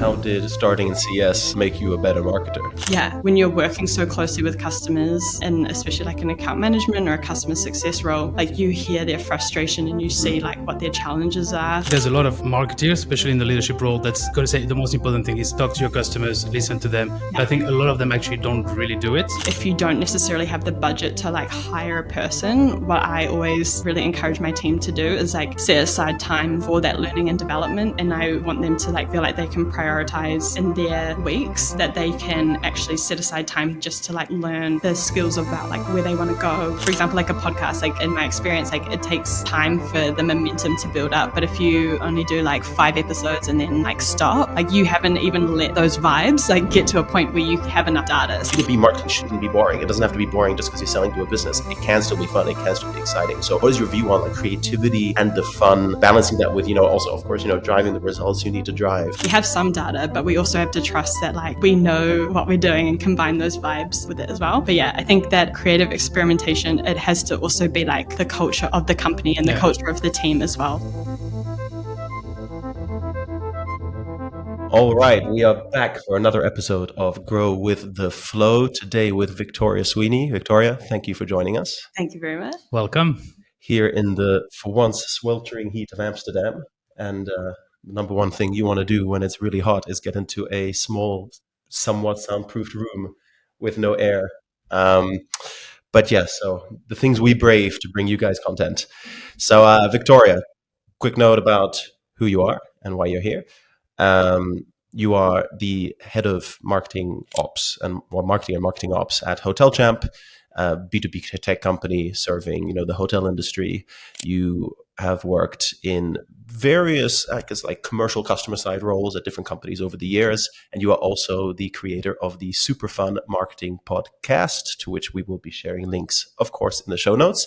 how did starting in CS make you a better marketer? Yeah, when you're working so closely with customers, and especially like an account management or a customer success role, like you hear their frustration and you see like what their challenges are. There's a lot of marketers, especially in the leadership role, that's going to say the most important thing is talk to your customers, listen to them. I think a lot of them actually don't really do it. If you don't necessarily have the budget to like hire a person, what I always really encourage my team to do is like set aside time for that learning and development. And I want them to like feel like they can prioritize in their weeks, that they can actually set aside time just to like learn the skills about like where they want to go. For example, like a podcast, like in my experience, like it takes time for the momentum to build up. But if you only do like 5 episodes and then like stop, like you haven't even let those vibes like get to a point where you have enough data. B2B marketing shouldn't be boring. It doesn't have to be boring just because you're selling to a business. It can still be fun. It can still be exciting. So what is your view on like creativity and the fun, balancing that with, also, of course, driving the results you need to drive? We have some data, but we also have to trust that like we know what we're doing and combine those vibes with it as well. But yeah, I think that creative experimentation, it has to also be like the culture of the company and the culture of the team as well. All right, we are back for another episode of Grow with the Flow, today with Victoria Sweeney. Victoria, thank you for joining us. Thank you very much. Welcome. Here in the, for once, sweltering heat of Amsterdam. And the number one thing you want to do when it's really hot is get into a small, somewhat soundproofed room with no air. But yeah, so the things we brave to bring you guys content. So Victoria, quick note about who you are and why you're here. You are the head of marketing ops and marketing ops at HotelChamp, a B2B tech company serving, the hotel industry. You have worked in various, I guess, like commercial customer side roles at different companies over the years. And you are also the creator of the super fun marketing podcast, to which we will be sharing links, of course, in the show notes.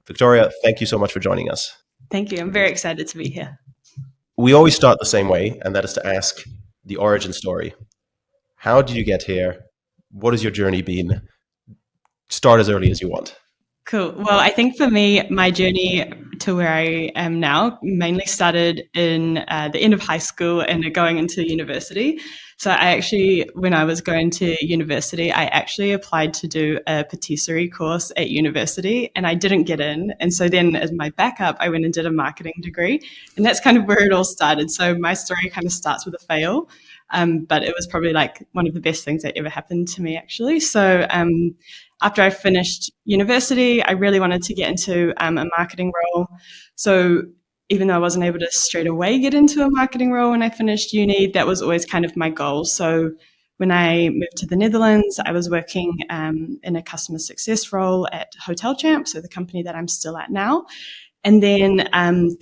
Victoria, thank you so much for joining us. Thank you. I'm very excited to be here. We always start the same way, and that is to ask the origin story. How did you get here? What has your journey been? Start as early as you want. Cool. Well, I think for me, my journey to where I am now mainly started in the end of high school and going into university. So when I was going to university, I actually applied to do a patisserie course at university and I didn't get in. And so then as my backup, I went and did a marketing degree. And that's kind of where it all started. So my story kind of starts with a fail. But it was probably like one of the best things that ever happened to me, actually. So after I finished university, I really wanted to get into a marketing role. So even though I wasn't able to straight away get into a marketing role when I finished uni, that was always kind of my goal. So when I moved to the Netherlands, I was working in a customer success role at HotelChamp, so the company that I'm still at now. And then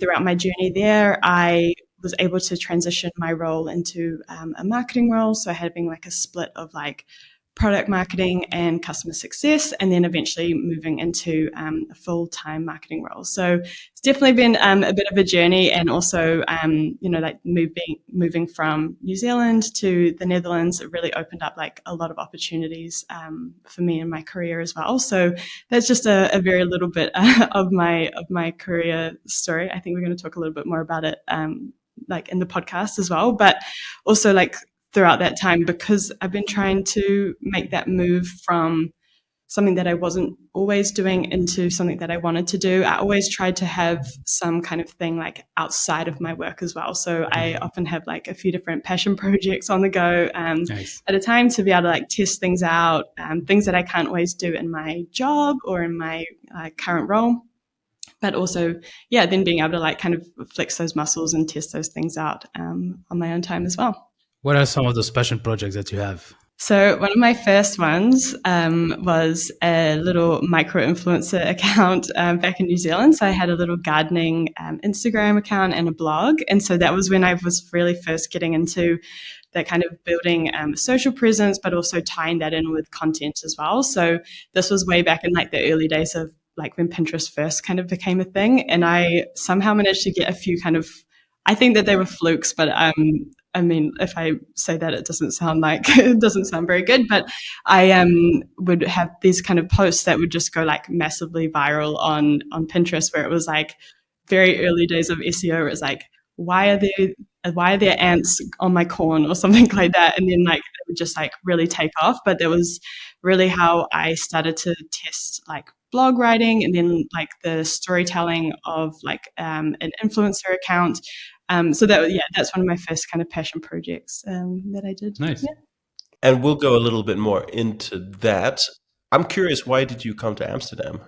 throughout my journey there, I was able to transition my role into a marketing role. So having like a split of like product marketing and customer success, and then eventually moving into a full-time marketing role. So it's definitely been a bit of a journey, and also, like moving from New Zealand to the Netherlands, it really opened up like a lot of opportunities for me in my career as well. So that's just a very little bit of my career story. I think we're going to talk a little bit more about it like in the podcast as well, but also like throughout that time, because I've been trying to make that move from something that I wasn't always doing into something that I wanted to do. I always tried to have some kind of thing like outside of my work as well. So I often have like a few different passion projects on the go at a time to be able to like test things out, things that I can't always do in my job or in my current role. But also, then being able to like kind of flex those muscles and test those things out on my own time as well. What are some of those passion projects that you have? So one of my first ones was a little micro-influencer account back in New Zealand. So I had a little gardening Instagram account and a blog. And so that was when I was really first getting into that kind of building a social presence, but also tying that in with content as well. So this was way back in like the early days of like when Pinterest first kind of became a thing. And I somehow managed to get a few kind of, I think that they were flukes, but I mean, if I say that, it doesn't sound very good, but I would have these kind of posts that would just go like massively viral on Pinterest, where it was like very early days of SEO. It was like, why are there why are there ants on my corn or something like that? And then like it would just like really take off. But that was really how I started to test like blog writing and then like the storytelling of like an influencer account. So that's one of my first kind of passion projects that I did. Nice. Yeah. And we'll go a little bit more into that. I'm curious, why did you come to Amsterdam?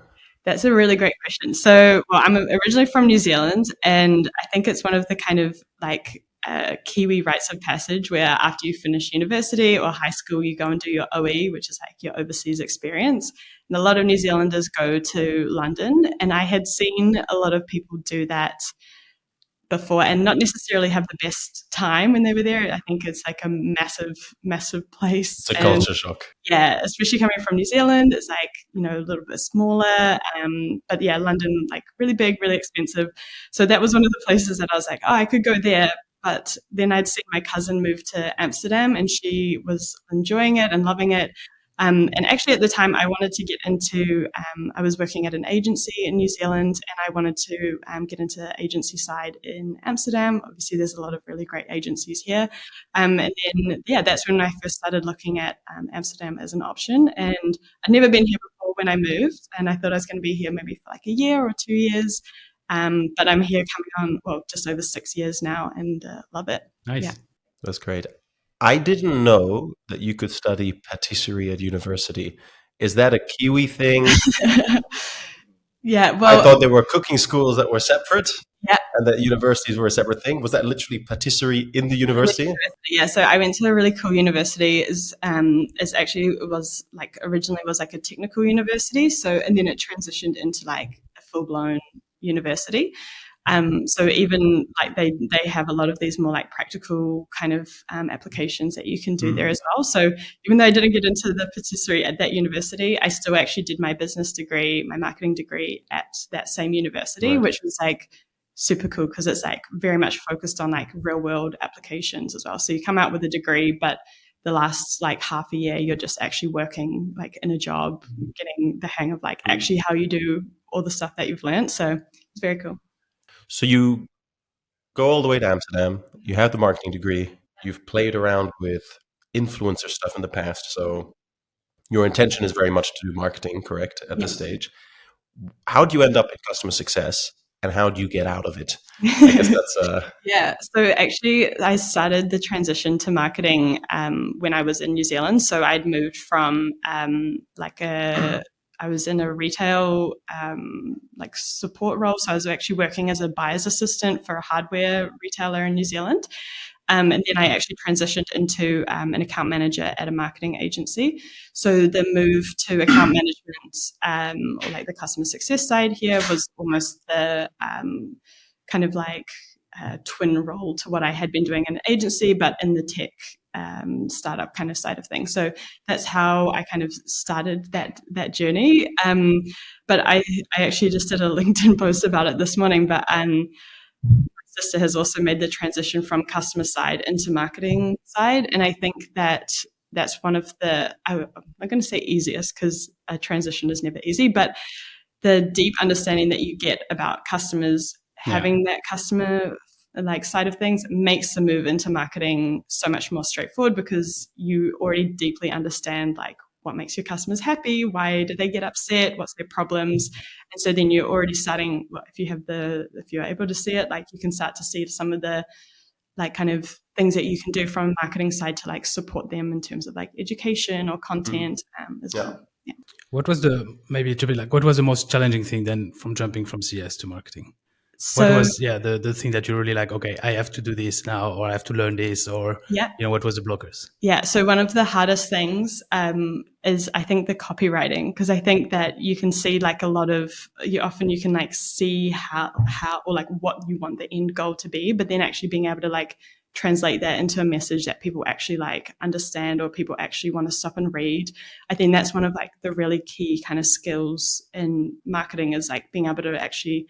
That's a really great question. So, well, I'm originally from New Zealand, and I think it's one of the kind of like Kiwi rites of passage where after you finish university or high school, you go and do your OE, which is like your overseas experience. And a lot of New Zealanders go to London, and I had seen a lot of people do that before and not necessarily have the best time when they were there. I think it's like a massive place. It's a culture shock. Yeah, especially coming from New Zealand, it's like, a little bit smaller. But yeah, London, like really big, really expensive. So that was one of the places that I was like, oh, I could go there. But then I'd seen my cousin move to Amsterdam and she was enjoying it and loving it. And actually at the time I wanted to get into, I was working at an agency in New Zealand and I wanted to get into the agency side in Amsterdam. Obviously there's a lot of really great agencies here. And then, that's when I first started looking at Amsterdam as an option. And I'd never been here before when I moved and I thought I was going to be here maybe for like a year or 2 years. But I'm here coming on, just over 6 years now and love it. Nice. Yeah. That's great. I didn't know that you could study patisserie at university. Is that a Kiwi thing? Yeah, well, I thought there were cooking schools that were separate. Yeah. And that universities were a separate thing. Was that literally patisserie in the university? Yeah, so I went to a really cool university. It was like originally was like a technical university. So and then it transitioned into like a full blown university. So even like they have a lot of these more like practical kind of applications that you can do there as well. So even though I didn't get into the patisserie at that university, I still actually did my business degree, my marketing degree at that same university, which was like super cool because it's like very much focused on like real world applications as well. So you come out with a degree, but the last like half a year, you're just actually working like in a job, getting the hang of like actually how you do all the stuff that you've learned. So it's very cool. So you go all the way to Amsterdam, you have the marketing degree, you've played around with influencer stuff in the past. So your intention is very much to do marketing, correct, at this stage. How do you end up in customer success and how do you get out of it? I guess that's... Yeah, so actually I started the transition to marketing when I was in New Zealand. So I'd moved from I was in a retail like support role. So I was actually working as a buyer's assistant for a hardware retailer in New Zealand. And then I actually transitioned into an account manager at a marketing agency. So the move to account management or like the customer success side here was almost the kind of like twin role to what I had been doing in an agency, but in the tech startup kind of side of things. So that's how I kind of started that journey. But I actually just did a LinkedIn post about it this morning, but my sister has also made the transition from customer side into marketing side. And I think that's one of the, I'm not going to say easiest because a transition is never easy, but the deep understanding that you get about customers, having that customer like side of things makes the move into marketing so much more straightforward because you already deeply understand like what makes your customers happy, why do they get upset, what's their problems, and so then you're already starting. Well, if you're able to see it, like you can start to see some of the like kind of things that you can do from a marketing side to like support them in terms of like education or content as well. Yeah. What was what was the most challenging thing then from jumping from CS to marketing? So, what was the thing that you really like, okay, I have to do this now, or I have to learn this, or what was the blockers? Yeah, so one of the hardest things is I think the copywriting, because I think that you can see like you can like see how or like what you want the end goal to be, but then actually being able to like translate that into a message that people actually like understand or people actually want to stop and read. I think that's one of like the really key kind of skills in marketing is like being able to actually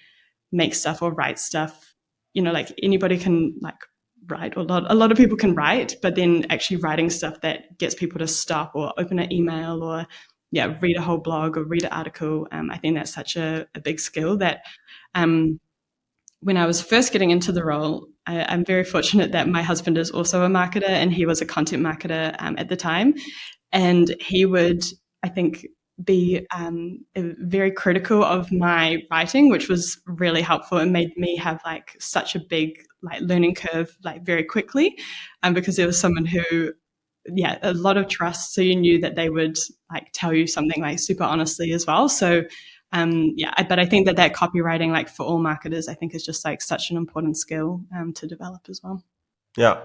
make stuff or write stuff, like anybody can like write, or a lot of people can write, but then actually writing stuff that gets people to stop or open an email or read a whole blog or read an article. I think that's such a big skill that when I was first getting into the role, I'm very fortunate that my husband is also a marketer, and he was a content marketer at the time. And he would, I think, be very critical of my writing, which was really helpful and made me have like such a big like learning curve like very quickly, because there was someone who, yeah, a lot of trust. So you knew that they would like tell you something like super honestly as well. So but I think that copywriting, like for all marketers, I think is just like such an important skill to develop as well. Yeah.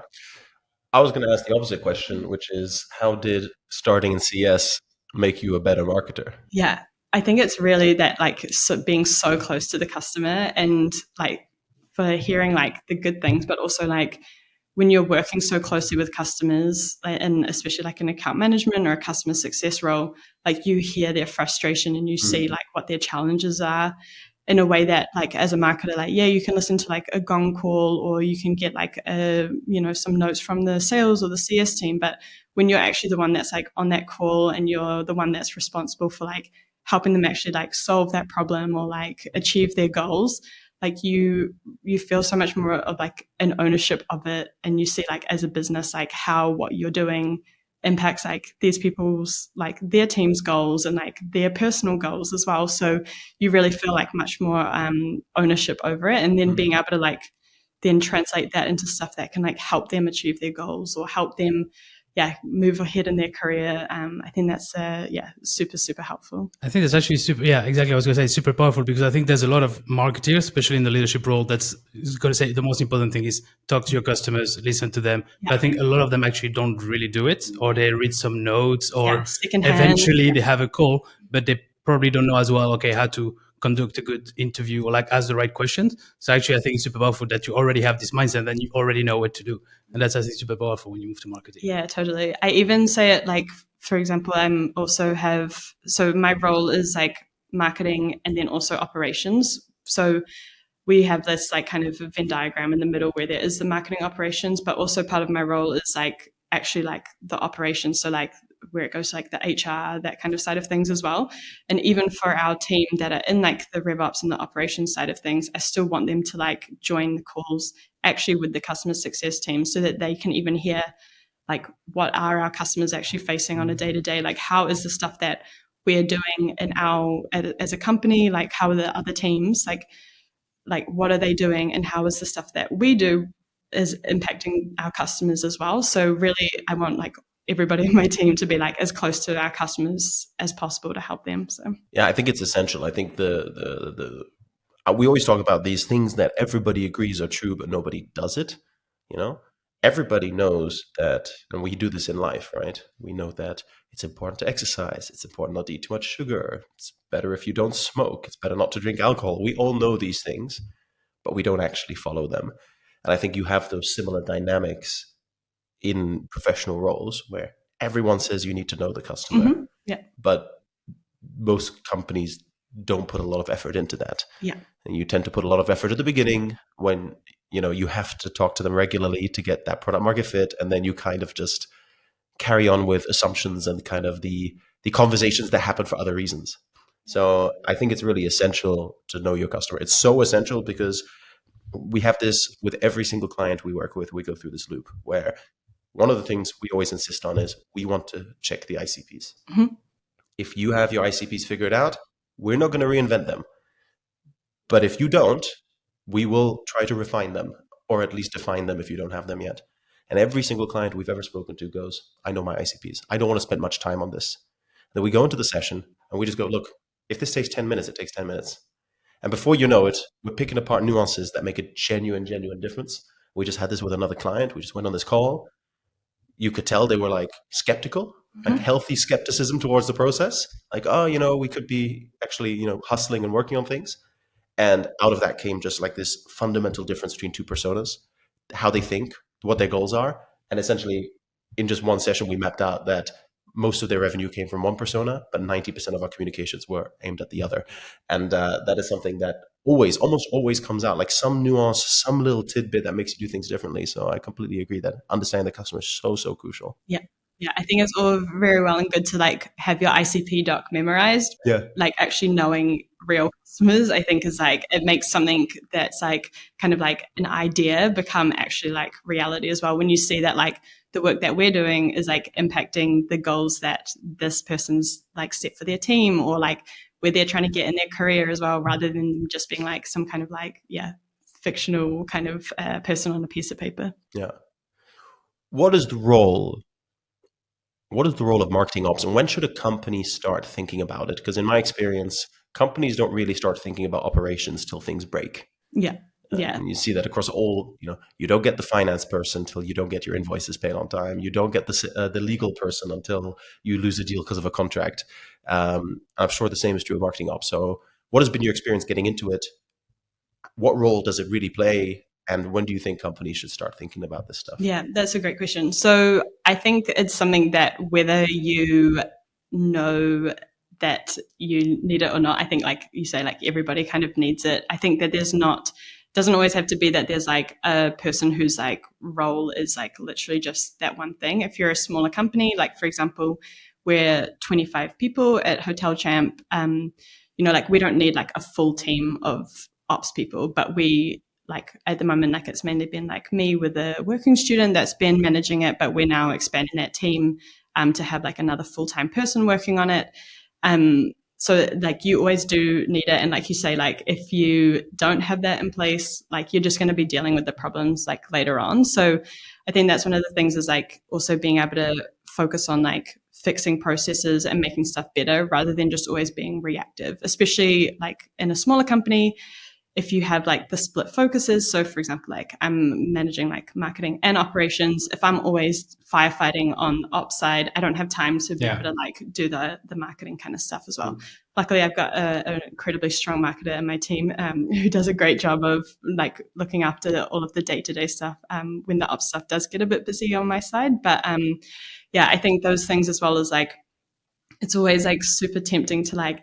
I was going to ask the opposite question, which is how did starting in CS make you a better marketer? Yeah, I think it's really that like being so close to the customer, and like for hearing like the good things, but also like when you're working so closely with customers, and especially like an account management or a customer success role, like you hear their frustration and you see like what their challenges are in a way that like as a marketer, like, yeah, you can listen to like a gong call, or you can get like some notes from the sales or the CS team. But when you're actually the one that's like on that call and you're the one that's responsible for like helping them actually like solve that problem or like achieve their goals, like you feel so much more of like an ownership of it, and you see like as a business like how what you're doing impacts like these people's like their team's goals and like their personal goals as well. So you really feel like much more ownership over it, and then being able to like then translate that into stuff that can like help them achieve their goals or help them move ahead in their career. I think that's super helpful. I think that's actually super. Yeah, exactly. I was going to say super powerful, because I think there's a lot of marketers, especially in the leadership role, that's going to say the most important thing is talk to your customers, listen to them. Yeah. But I think a lot of them actually don't really do it, or they read some notes, or secondhand. Eventually they have a call, but they probably don't know as well, okay, how to conduct a good interview or like ask the right questions. So actually, I think it's super powerful that you already have this mindset and you already know what to do. And that's, I think, super powerful when you move to marketing. Yeah, totally. I even say it like, for example, so my role is like marketing and then also operations. So we have this like kind of Venn diagram in the middle where there is the marketing operations, but also part of my role is like actually like the operations. So like where it goes to like the HR, that kind of side of things as well. And even for our team that are in like the RevOps and the operations side of things, I still want them to like join the calls actually with the customer success team, so that they can even hear like what are our customers actually facing on a day-to-day, like how is the stuff that we're doing as a company, like how are the other teams, like what are they doing, and how is the stuff that we do is impacting our customers as well. So really I want like everybody in my team to be like as close to our customers as possible to help them. So yeah, I think it's essential. I think we always talk about these things that everybody agrees are true, but nobody does it. You know, everybody knows that, and we do this in life, right? We know that it's important to exercise. It's important not to eat too much sugar. It's better if you don't smoke. It's better not to drink alcohol. We all know these things, but we don't actually follow them. And I think you have those similar dynamics in professional roles where everyone says you need to know the customer, but most companies don't put a lot of effort into that. Yeah. And you tend to put a lot of effort at the beginning when, you have to talk to them regularly to get that product market fit. And then you kind of just carry on with assumptions and kind of the conversations that happen for other reasons. So I think it's really essential to know your customer. It's so essential because we have this with every single client we work with. We go through this loop where one of the things we always insist on is we want to check the ICPs. Mm-hmm. If you have your ICPs figured out, we're not going to reinvent them. But if you don't, we will try to refine them, or at least define them if you don't have them yet. And every single client we've ever spoken to goes, I know my ICPs. I don't want to spend much time on this. Then we go into the session and we just go, look, if this takes 10 minutes, it takes 10 minutes. And before you know it, we're picking apart nuances that make a genuine difference. We just had this with another client. We just went on this call. You could tell they were like skeptical, like healthy skepticism towards the process. Like, we could be actually, hustling and working on things. And out of that came just like this fundamental difference between two personas, how they think, what their goals are. And essentially in just one session, we mapped out that most of their revenue came from one persona, but 90% of our communications were aimed at the other. And that is something that almost always comes out, like some nuance, some little tidbit that makes you do things differently. So I completely agree that understanding the customer is so crucial. Yeah. Yeah, I think it's all very well and good to like have your ICP doc memorized. Yeah. Like actually knowing real customers, I think is like, it makes something that's like kind of like an idea become actually like reality as well. When you see that like the work that we're doing is like impacting the goals that this person's like set for their team, or like where they're trying to get in their career as well, rather than just being like some kind of like, fictional kind of person on a piece of paper. Yeah. What is the role of marketing ops, and when should a company start thinking about it? Because in my experience, companies don't really start thinking about operations till things break. Yeah. And you see that across all, you don't get the finance person till you don't get your invoices paid on time. You don't get the legal person until you lose a deal because of a contract. I'm sure the same is true of marketing ops. So what has been your experience getting into it? What role does it really play? And when do you think companies should start thinking about this stuff? Yeah, that's a great question. So I think it's something that whether you know that you need it or not, I think like you say, like everybody kind of needs it. I think that doesn't always have to be that there's like a person whose like role is like literally just that one thing. If you're a smaller company, like for example, we're 25 people at HotelChamp, like we don't need like a full team of ops people, but we like at the moment, like it's mainly been like me with a working student that's been managing it, but we're now expanding that team to have like another full-time person working on it. So like you always do need it. And like you say, like if you don't have that in place, like you're just going to be dealing with the problems like later on. So I think that's one of the things is like also being able to focus on like fixing processes and making stuff better rather than just always being reactive, especially like in a smaller company. If you have like the split focuses, so for example, like I'm managing like marketing and operations, if I'm always firefighting on the ops side, I don't have time to be able to like do the marketing kind of stuff as well. Luckily, I've got an incredibly strong marketer in my team who does a great job of like looking after all of the day-to-day stuff when the ops stuff does get a bit busy on my side. But I think those things as well as like, it's always like super tempting to like,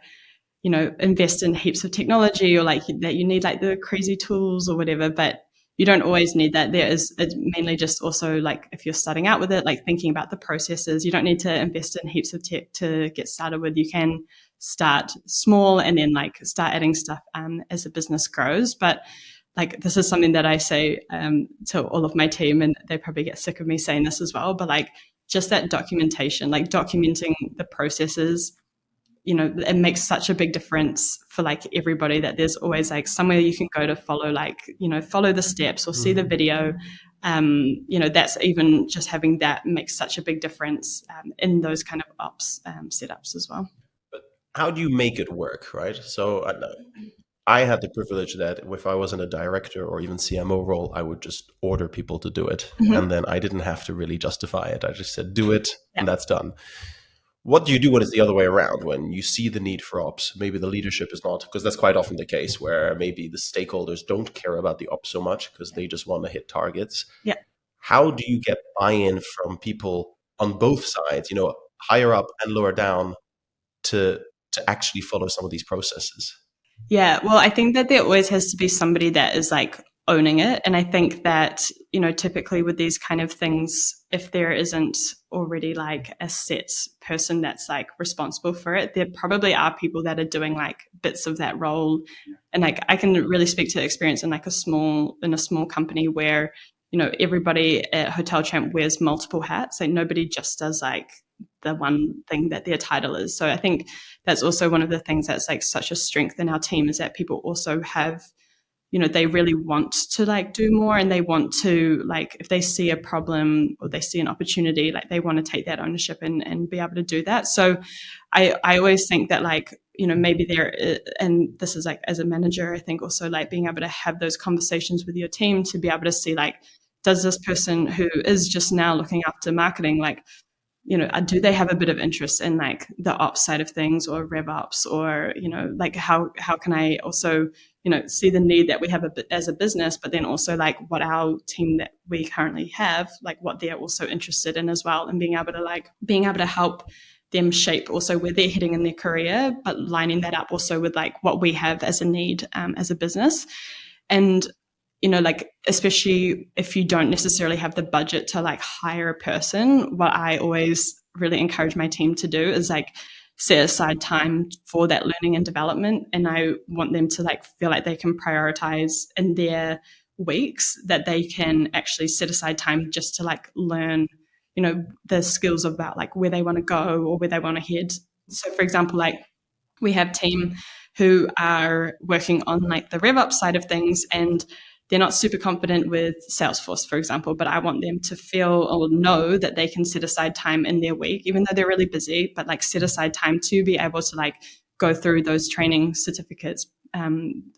invest in heaps of technology or like that you need like the crazy tools or whatever, but you don't always need that. It's mainly just also like if you're starting out with it, like thinking about the processes, you don't need to invest in heaps of tech to get started with. You can start small and then like start adding stuff as the business grows. But like this is something that I say to all of my team, and they probably get sick of me saying this as well, but like just that documentation, like documenting the processes, it makes such a big difference for like everybody that there's always like somewhere you can go to follow, like, follow the steps or see the video. That's even just having that makes such a big difference in those kind of ops setups as well. But how do you make it work, right? So I had the privilege that if I was in a director or even CMO role, I would just order people to do it. And then I didn't have to really justify it. I just said, do it, and that's done. What do you do when it's the other way around? When you see the need for ops, maybe the leadership is not, because that's quite often the case where maybe the stakeholders don't care about the ops so much because they just want to hit targets. Yeah. How do you get buy-in from people on both sides, higher up and lower down, to actually follow some of these processes? Yeah, well, I think that there always has to be somebody that is like owning it. And I think that, typically with these kind of things, if there isn't already like a set person that's like responsible for it, there probably are people that are doing like bits of that role. And like, I can really speak to experience in like a small company where, everybody at HotelChamp wears multiple hats. Like nobody just does like the one thing that their title is. So I think that's also one of the things that's like such a strength in our team is that people also have, they really want to like do more, and they want to like, if they see a problem or they see an opportunity, like they want to take that ownership and be able to do that. So I always think that like, maybe and this is like as a manager, I think also like being able to have those conversations with your team to be able to see like, does this person who is just now looking after marketing, like, do they have a bit of interest in like the ops side of things or RevOps, or, like how can I also, see the need that we have as a business, but then also like what our team that we currently have, like what they're also interested in as well, and being able to help them shape also where they're heading in their career, but lining that up also with like what we have as a need as a business. And like, especially if you don't necessarily have the budget to like hire a person, what I always really encourage my team to do is like set aside time for that learning and development. And I want them to like feel like they can prioritize in their weeks, that they can actually set aside time just to like learn, you know, the skills about like where they want to go or where they want to head. So for example, like we have team who are working on like the RevOps side of things, and they're not super confident with Salesforce, for example, but I want them to feel or know that they can set aside time in their week, even though they're really busy, but like set aside time to be able to like go through those training certificates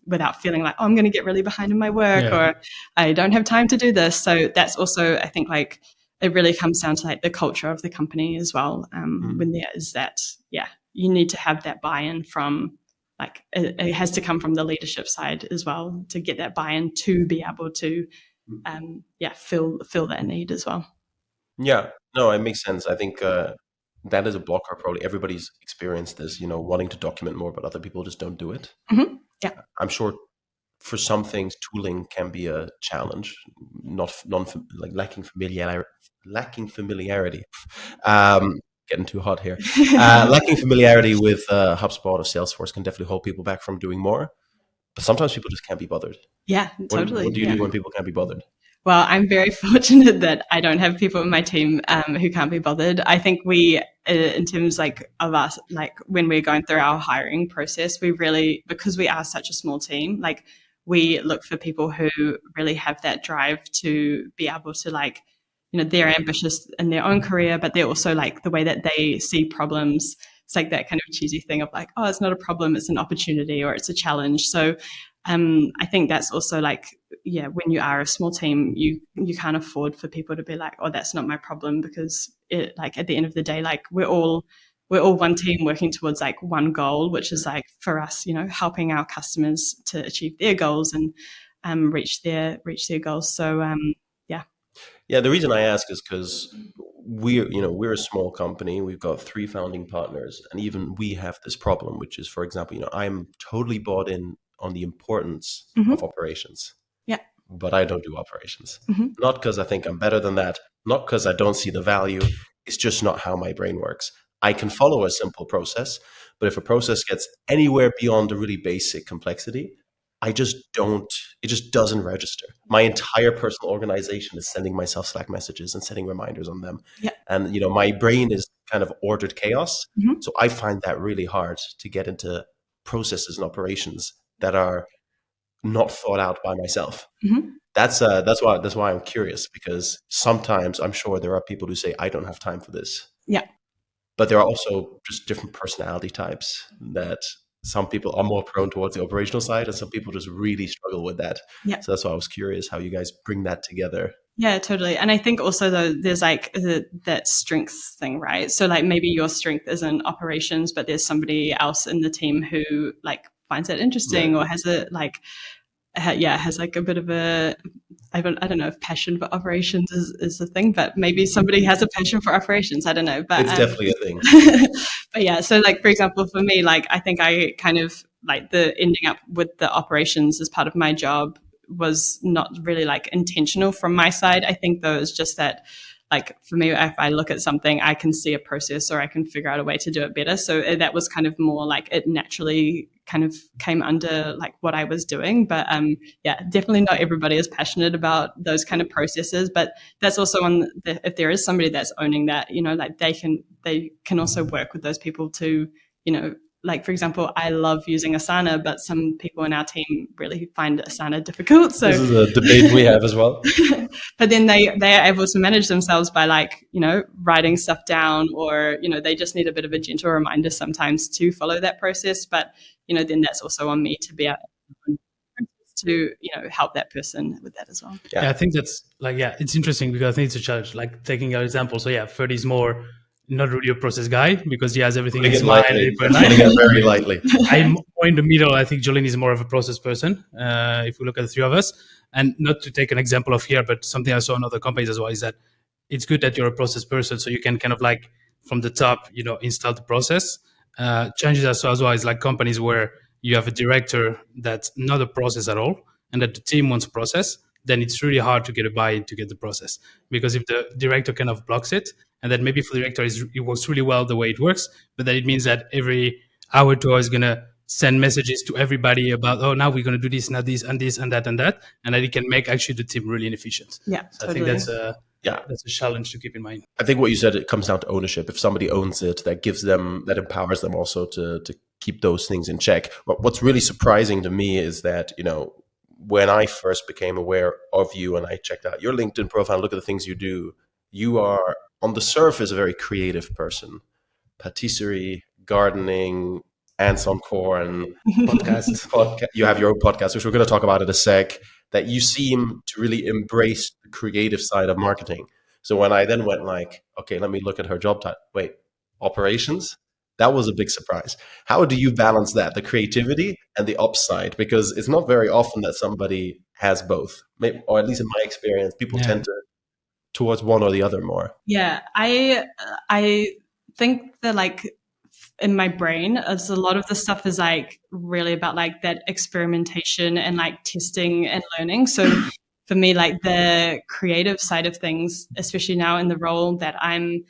without feeling like, oh, I'm going to get really behind in my work, or I don't have time to do this. So that's also, I think, like it really comes down to like the culture of the company as well. When there is that, you need to have that buy-in from, like it has to come from the leadership side as well to get that buy-in to be able to fill that need as well. Yeah, no, it makes sense. I think that is a blocker. Probably everybody's experienced this, wanting to document more, but other people just don't do it. Mm-hmm. Yeah, I'm sure for some things, tooling can be a challenge, lacking familiarity. Getting too hot here. Lacking familiarity with HubSpot or Salesforce can definitely hold people back from doing more. But sometimes people just can't be bothered. Yeah, totally. What do you do when people can't be bothered? Well, I'm very fortunate that I don't have people in my team who can't be bothered. I think we, in terms like of us, like when we're going through our hiring process, we really, because we are such a small team, like we look for people who really have that drive to be able to like, they're ambitious in their own career, but they're also like the way that they see problems. It's like that kind of cheesy thing of like, oh, it's not a problem, it's an opportunity, or it's a challenge. So I think that's also like, when you are a small team, you can't afford for people to be like, oh, that's not my problem, because it, like at the end of the day, like we're all one team working towards like one goal, which is like for us, helping our customers to achieve their goals and reach their goals. So Yeah, the reason I ask is because we're a small company. We've got 3 founding partners, and even we have this problem, which is, for example, I'm totally bought in on the importance of operations. Yeah. But I don't do operations. Not because I think I'm better than that, not because I don't see the value. It's just not how my brain works. I can follow a simple process, but if a process gets anywhere beyond the really basic complexity, it just doesn't register. My entire personal organization is sending myself Slack messages and setting reminders on them. Yeah. And, my brain is kind of ordered chaos. So I find that really hard to get into processes and operations that are not thought out by myself. That's why I'm curious, because sometimes I'm sure there are people who say, I don't have time for this. Yeah. But there are also just different personality types that some people are more prone towards the operational side, and some people just really struggle with that. Yeah. So that's why I was curious how you guys bring that together. Yeah, totally. And I think also though, there's like that strengths thing, right? So like maybe your strength isn't operations, but there's somebody else in the team who like finds that interesting or has a like, has like a bit of a, I don't know if passion for operations is a thing, but maybe somebody has a passion for operations. I don't know, but it's definitely a thing. But yeah, so like, for example, for me, like, I think I kind of like the ending up with the operations as part of my job was not really like intentional from my side. I think though, it's just that like for me, if I look at something, I can see a process or I can figure out a way to do it better. So that was kind of more like it naturally kind of came under like what I was doing. But definitely not everybody is passionate about those kind of processes. But that's also if there is somebody that's owning that, like they can also work with those people to, like, for example, I love using Asana, but some people in our team really find Asana difficult. So this is a debate we have as well. But then they are able to manage themselves by like, writing stuff down, or, they just need a bit of a gentle reminder sometimes to follow that process. But, then that's also on me to be able to, help that person with that as well. Yeah, I think that's like, it's interesting because I think it's a challenge, like taking our example. So Ferdy is more not really a process guy because he has everything in his mind. Very lightly. I'm more in the middle. I think Jolene is more of a process person. If we look at the 3 of us, and not to take an example of here, but something I saw in other companies as well is that it's good that you're a process person, so you can kind of like from the top, install the process. Changes as well is like companies where you have a director that's not a process at all, and that the team wants a process. Then it's really hard to get a buy-in to get the process, because if the director kind of blocks it, and that maybe for the director it works really well the way it works, but that it means that every hour to hour is going to send messages to everybody about, oh, now we're going to do this, now this, and this, and that, and that it can make actually the team really inefficient. Yeah, So totally. I think that's a challenge to keep in mind. I think what you said, it comes down to ownership. If somebody owns it, that empowers them also to keep those things in check. But what's really surprising to me is that, when I first became aware of you and I checked out your LinkedIn profile, look at the things you do, you are on the surface a very creative person. Patisserie, gardening, ants on corn, podcast. You have your own podcast, which we're going to talk about in a sec, that you seem to really embrace the creative side of marketing. So when I then went like, okay, let me look at her job title. Wait, operations? That was a big surprise. How do you balance that, the creativity and the ops side? Because it's not very often that somebody has both. Maybe, or at least in my experience, people tend to towards one or the other more. Yeah, I think that like in my brain, as a lot of the stuff is like really about like that experimentation and like testing and learning. So for me, like the creative side of things, especially now in the role that I'm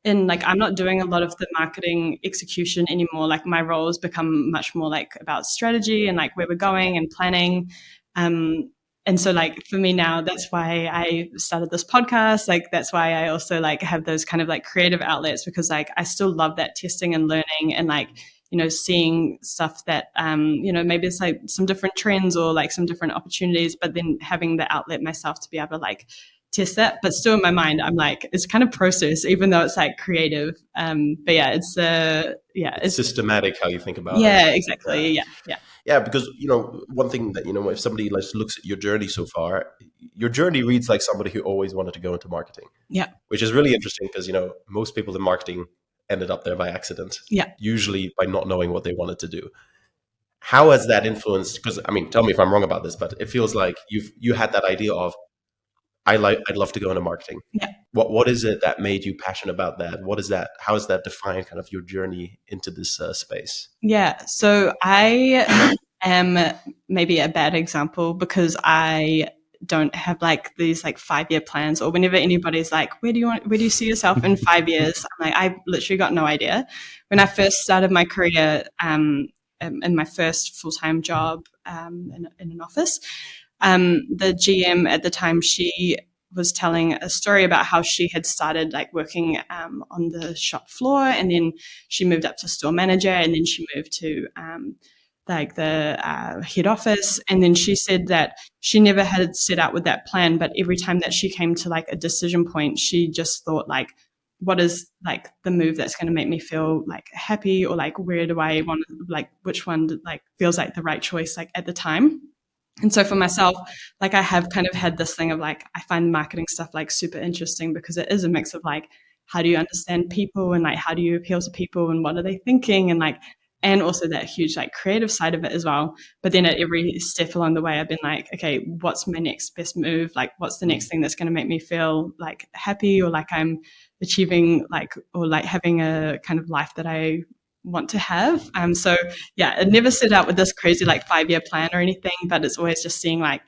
in, like I'm not doing a lot of the marketing execution anymore. Like my role has become much more like about strategy and like where we're going and planning. And so like for me now, that's why I started this podcast. Like that's why I also like have those kind of like creative outlets, because like I still love that testing and learning and like, seeing stuff that, maybe it's like some different trends or like some different opportunities, but then having the outlet myself to be able to like test that. But still in my mind, I'm like, it's kind of process, even though it's like creative. But yeah, it's systematic how you think about it. Yeah, exactly. Yeah. Yeah, because one thing that if somebody looks at your journey so far, your journey reads like somebody who always wanted to go into marketing. Yeah, which is really interesting because most people in marketing ended up there by accident. Yeah, usually by not knowing what they wanted to do. How has that influenced? Because tell me if I'm wrong about this, but it feels like you had that idea of I'd love to go into marketing. Yeah. What is it that made you passionate about that? What is that? How has that defined kind of your journey into this space? Yeah. So I am maybe a bad example because I don't have like these like 5-year plans, or whenever anybody's like, where do you see yourself in 5 years? I'm like, I've literally got no idea. When I first started my career, in my first full-time job in an office, the GM at the time, she was telling a story about how she had started like working on the shop floor, and then she moved up to store manager, and then she moved to like the head office. And then she said that she never had set out with that plan, but every time that she came to like a decision point, she just thought like, what is like the move that's going to make me feel like happy, or like where do I want to, like which one like feels like the right choice like at the time. And so for myself, like I have kind of had this thing of like, I find marketing stuff like super interesting because it is a mix of like, how do you understand people, and like, how do you appeal to people, and what are they thinking, and like, and also that huge like creative side of it as well. But then at every step along the way, I've been like, okay, what's my next best move? Like, what's the next thing that's going to make me feel like happy, or like I'm achieving like, or like having a kind of life that I want to have. So yeah, it never set out with this crazy like 5-year plan or anything, but it's always just seeing like,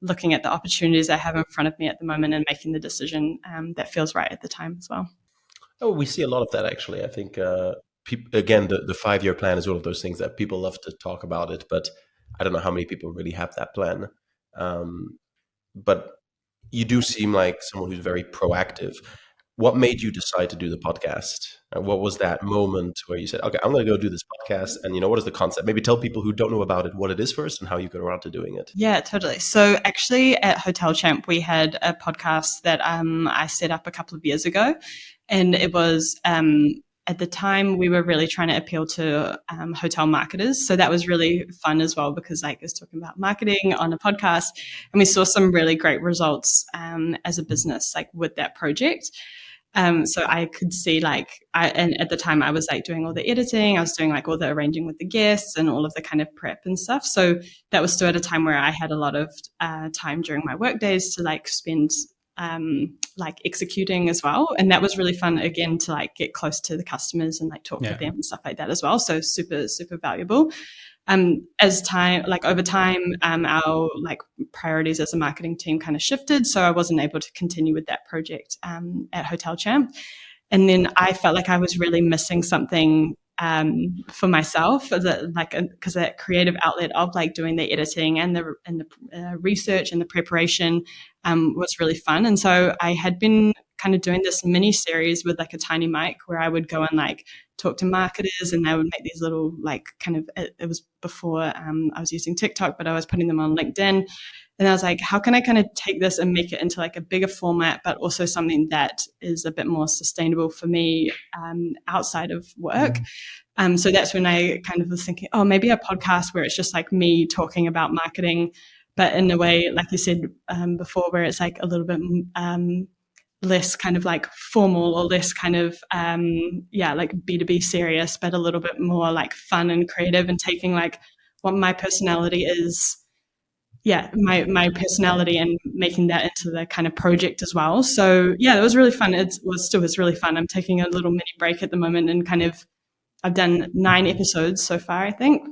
looking at the opportunities I have in front of me at the moment and making the decision that feels right at the time as well. Oh, we see a lot of that actually. I think again, the 5-year plan is one of those things that people love to talk about it, but I don't know how many people really have that plan. But you do seem like someone who's very proactive. What made you decide to do the podcast? What was that moment where you said, okay, I'm going to go do this podcast? And what is the concept? Maybe tell people who don't know about it what it is first and how you got around to doing it. Yeah, totally. So actually at HotelChamp, we had a podcast that I set up a couple of years ago. And it was, at the time, we were really trying to appeal to hotel marketers. So that was really fun as well, because like it's talking about marketing on a podcast. And we saw some really great results as a business, like with that project. So I could see like, and at the time I was like doing all the editing, I was doing like all the arranging with the guests and all of the kind of prep and stuff. So that was still at a time where I had a lot of time during my work days to like spend like executing as well. And that was really fun again to like get close to the customers and like talk with them and stuff like that as well. So super, super valuable. As time, like over time, our like priorities as a marketing team kind of shifted. So I wasn't able to continue with that project at HotelChamp. And then I felt like I was really missing something for myself, because that creative outlet of like doing the editing and the research and the preparation was really fun. And so I had been kind of doing this mini series with like a tiny mic where I would go and like talk to marketers, and they would make these little like kind of, it was before I was using TikTok, but I was putting them on LinkedIn. And I was like, how can I kind of take this and make it into like a bigger format, but also something that is a bit more sustainable for me outside of work? So that's when I kind of was thinking, oh, maybe a podcast where it's just like me talking about marketing, but in a way, like you said before, where it's like a little bit less kind of like formal, or less kind of, like B2B serious, but a little bit more like fun and creative, and taking like what my personality is, my personality, and making that into the kind of project as well. So yeah, it was really fun. It still is really fun. I'm taking a little mini break at the moment, and kind of, I've done 9 episodes so far, I think.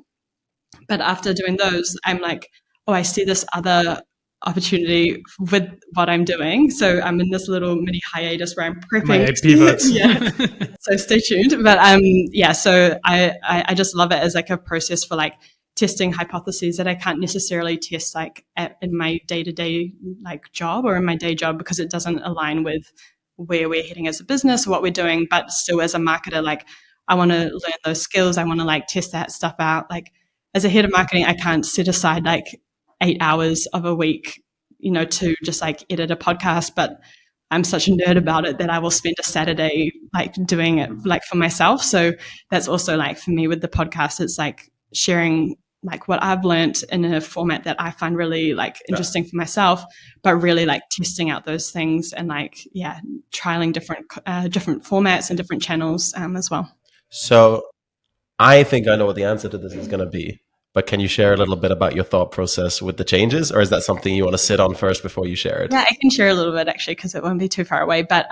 But after doing those, I'm like, oh, I see this other opportunity with what I'm doing. So I'm in this little mini hiatus where I'm prepping. My pivots. Yeah. So stay tuned. But so I just love it as like a process for like testing hypotheses that I can't necessarily test like in my day-to-day like job or in my day job, because it doesn't align with where we're heading as a business or what we're doing. But still, as a marketer, like I want to learn those skills. I want to like test that stuff out. Like as a head of marketing, I can't set aside like 8 hours of a week, to just like edit a podcast. But I'm such a nerd about it that I will spend a Saturday like doing it like for myself. So that's also like for me with the podcast, it's like sharing like what I've learned in a format that I find really like interesting for myself, but really like testing out those things and like, trialing different formats and different channels as well. So I think I know what the answer to this is going to be, but can you share a little bit about your thought process with the changes, or is that something you want to sit on first before you share it? Yeah, I can share a little bit actually, because it won't be too far away. But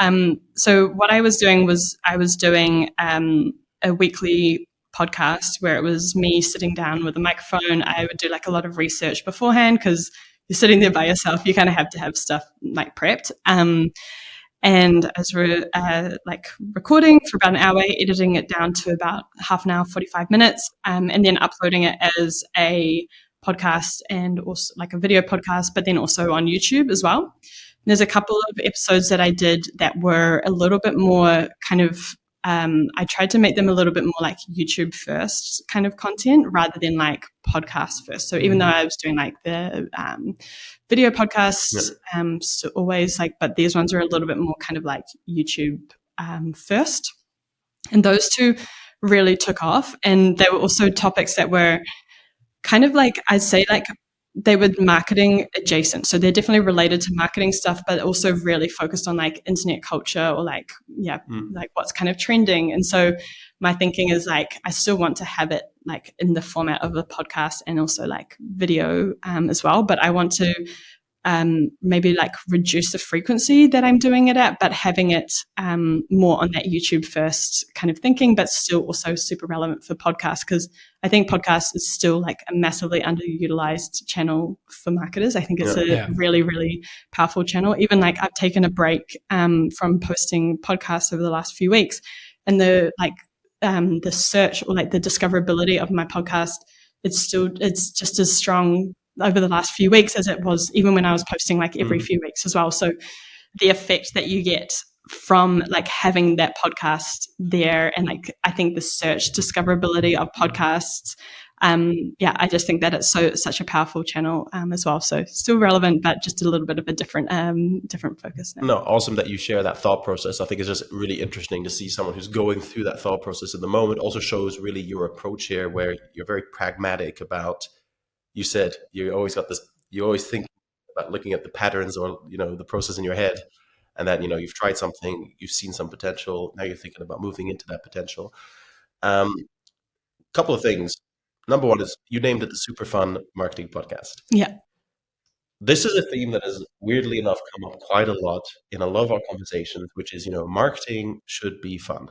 so what I was doing was I was doing a weekly podcast where it was me sitting down with a microphone. I would do like a lot of research beforehand, because you're sitting there by yourself. You kind of have to have stuff like prepped. And as we're like recording for about an hour, editing it down to about half an hour, 45 minutes, and then uploading it as a podcast and also like a video podcast, but then also on YouTube as well. And there's a couple of episodes that I did that were a little bit more kind of, I tried to make them a little bit more like YouTube first kind of content rather than like podcast first. So even though I was doing like the video podcasts, so always like, but these ones are a little bit more kind of like YouTube first. And those two really took off. And they were also topics that were kind of like, I'd say like they were marketing adjacent. So they're definitely related to marketing stuff, but also really focused on like internet culture or like, like what's kind of trending. And so my thinking is like, I still want to have it like in the format of a podcast and also like video as well. But I want to maybe like reduce the frequency that I'm doing it at, but having it more on that YouTube first kind of thinking, but still also super relevant for podcasts, because I think podcast is still like a massively underutilized channel for marketers. I think it's a really, really powerful channel. Even like I've taken a break from posting podcasts over the last few weeks, and the search or like the discoverability of my podcast, it's just as strong over the last few weeks as it was even when I was posting like every few weeks as well. So the effect that you get from like having that podcast there, and like I think the search discoverability of podcasts, I just think that it's such a powerful channel as well. So still relevant, but just a little bit of a different focus now. No, awesome that you share that thought process. I think it's just really interesting to see someone who's going through that thought process in the moment. Also shows really your approach here, where you're very pragmatic about. You said you always think about looking at the patterns or, the process in your head, and that, you've tried something, you've seen some potential. Now you're thinking about moving into that potential. Couple of things. Number one is you named it the Super Fun Marketing Podcast. Yeah. This is a theme that has weirdly enough come up quite a lot in a lot of our conversations, which is, marketing should be fun.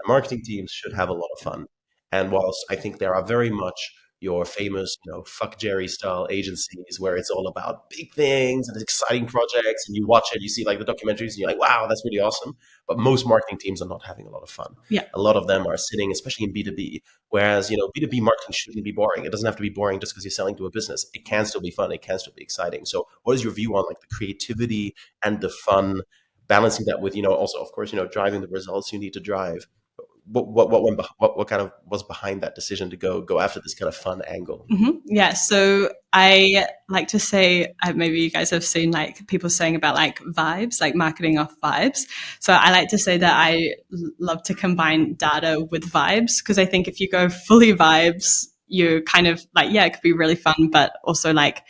Marketing teams should have a lot of fun. And whilst I think there are very much your famous, fuck Jerry style agencies where it's all about big things and exciting projects, and you watch it, you see like the documentaries, and you're like, wow, that's really awesome. But most marketing teams are not having a lot of fun. Yeah. A lot of them are sitting, especially in B2B, whereas, B2B marketing shouldn't be boring. It doesn't have to be boring just because you're selling to a business. It can still be fun. It can still be exciting. So what is your view on like the creativity and the fun, balancing that with, also, of course, driving the results you need to drive? What kind of was behind that decision to go after this kind of fun angle? Yeah, so I like to say, maybe you guys have seen like people saying about like vibes, like marketing off vibes. So I like to say that I love to combine data with vibes, because I think if you go fully vibes, you kind of like, yeah, it could be really fun, but also like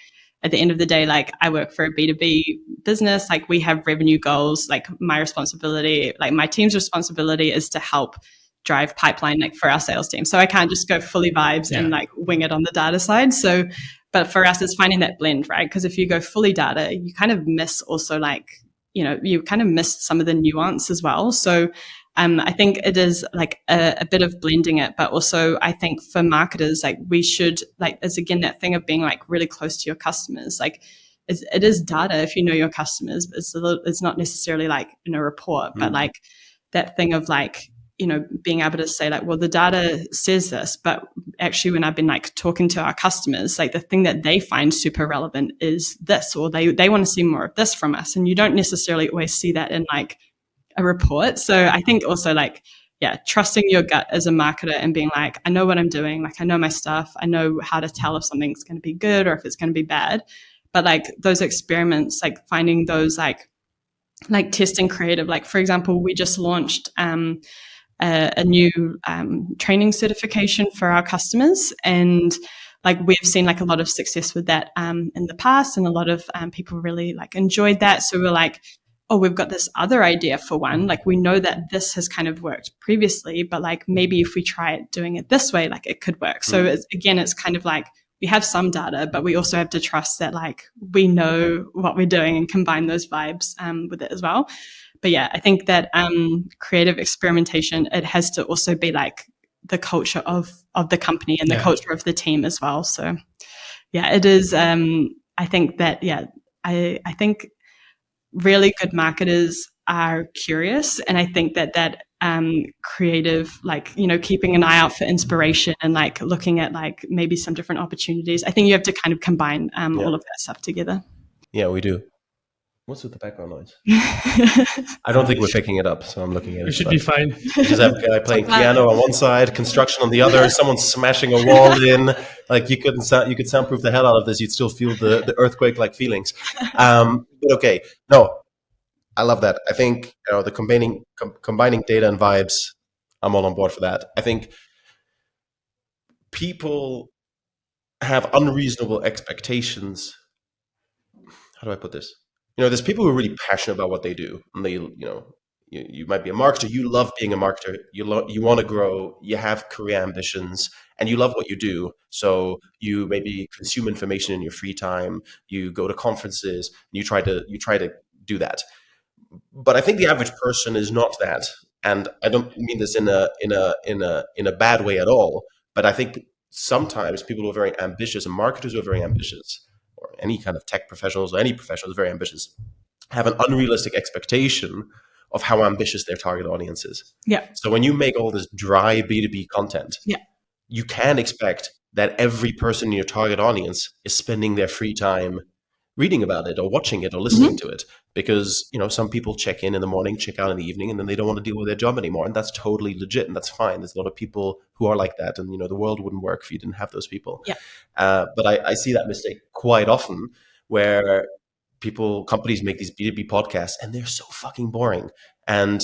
at the end of the day, like I work for a B2B business, like we have revenue goals, like my responsibility, like my team's responsibility is to help drive pipeline like for our sales team. So I can't just go fully vibes and like wing it on the data side. So, but for us, it's finding that blend, right? Because if you go fully data, you kind of miss also like, you kind of miss some of the nuance as well. So I think it is like a bit of blending it, but also I think for marketers, like we should like, it's again that thing of being like really close to your customers. Like it is data if you know your customers, but it's not necessarily like in a report, but like that thing of like, being able to say like, well, the data says this, but actually when I've been like talking to our customers, like the thing that they find super relevant is this, or they want to see more of this from us. And you don't necessarily always see that in like a report. So I think also like, yeah, trusting your gut as a marketer and being like, I know what I'm doing. Like I know my stuff. I know how to tell if something's going to be good or if it's going to be bad. But like those experiments, like finding those like testing creative, like for example, we just launched, a new training certification for our customers, and like we've seen like a lot of success with that in the past, and a lot of people really like enjoyed that. So we're like, oh, we've got this other idea for one. Like we know that this has kind of worked previously, but like maybe if we try it doing it this way, like it could work. So it's kind of like we have some data, but we also have to trust that like we know what we're doing and combine those vibes with it as well. But yeah, I think that creative experimentation, it has to also be like the culture of the company and the culture of the team as well. So yeah, it is. I think that, I think really good marketers are curious. And I think that creative, like, keeping an eye out for inspiration and like looking at like maybe some different opportunities. I think you have to kind of combine all of that stuff together. Yeah, we do. What's with the background noise? I don't think we're picking it up, so I'm looking at it. We should be fine. We just have a guy playing piano on one side, construction on the other, someone smashing a wall in. Like you could soundproof the hell out of this. You'd still feel the earthquake-like feelings. But okay, no, I love that. I think the combining data and vibes, I'm all on board for that. I think people have unreasonable expectations. How do I put this? There's people who are really passionate about what they do, and they, you might be a marketer. You love being a marketer. You want to grow. You have career ambitions, and you love what you do. So you maybe consume information in your free time. You go to conferences. You try to do that. But I think the average person is not that, and I don't mean this in a bad way at all. But I think sometimes people who are very ambitious, and marketers who are very ambitious, or any kind of tech professionals or any professionals very ambitious, have an unrealistic expectation of how ambitious their target audience is. Yeah. So when you make all this dry B2B content, you can expect that every person in your target audience is spending their free time reading about it or watching it or listening to it, because some people check in the morning, check out in the evening, and then they don't want to deal with their job anymore, and that's totally legit and that's fine. There's a lot of people who are like that, and the world wouldn't work if you didn't have those people. But I see that mistake quite often, where companies make these B2B podcasts and they're so fucking boring, and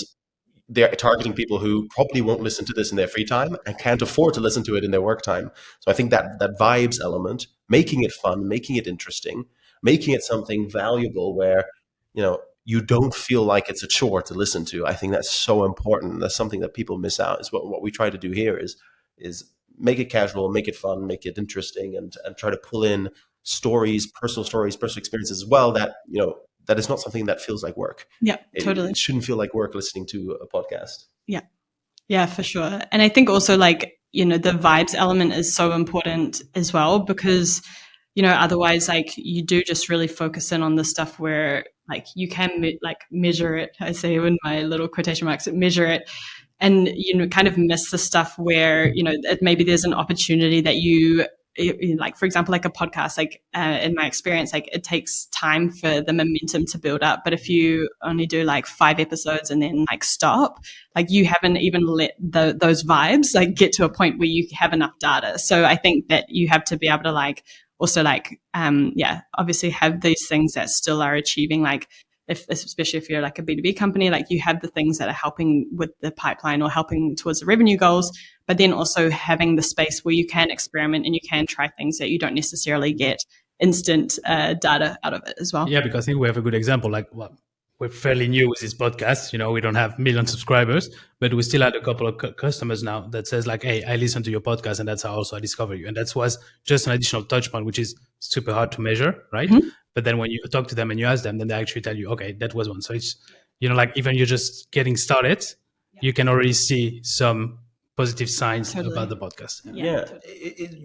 they're targeting people who probably won't listen to this in their free time and can't afford to listen to it in their work time. So I think that vibes element, making it fun, making it interesting, making it something valuable where, you don't feel like it's a chore to listen to. I think that's so important. That's something that people miss out. Is what we try to do here is make it casual, make it fun, make it interesting, and try to pull in stories, personal experiences as well, that, that is not something that feels like work. Yeah, totally. It shouldn't feel like work listening to a podcast. Yeah, for sure. And I think also like, the vibes element is so important as well, because otherwise, like, you do just really focus in on the stuff where, like, you can measure it. I say in my little quotation marks, measure it, and kind of miss the stuff where maybe there's an opportunity that like, for example, like a podcast, like in my experience, like, it takes time for the momentum to build up. But if you only do like 5 episodes and then like stop, like, you haven't even let those vibes like get to a point where you have enough data. So I think that you have to be able to like also like obviously have these things that still are achieving, like, especially if you're like a B2B company, like, you have the things that are helping with the pipeline or helping towards the revenue goals, but then also having the space where you can experiment and you can try things that you don't necessarily get instant data out of it as well. Yeah, because I think we have a good example. Like, well, we're fairly new with this podcast. We don't have million subscribers, but we still had a couple of customers now that says like, hey, I listen to your podcast and that's how also I discover you. And that was just an additional touch point, which is super hard to measure, right? Mm-hmm. But then when you talk to them and you ask them, then they actually tell you, okay, that was one. So it's, like, even you're just getting started, you can already see some positive signs about the podcast. Yeah.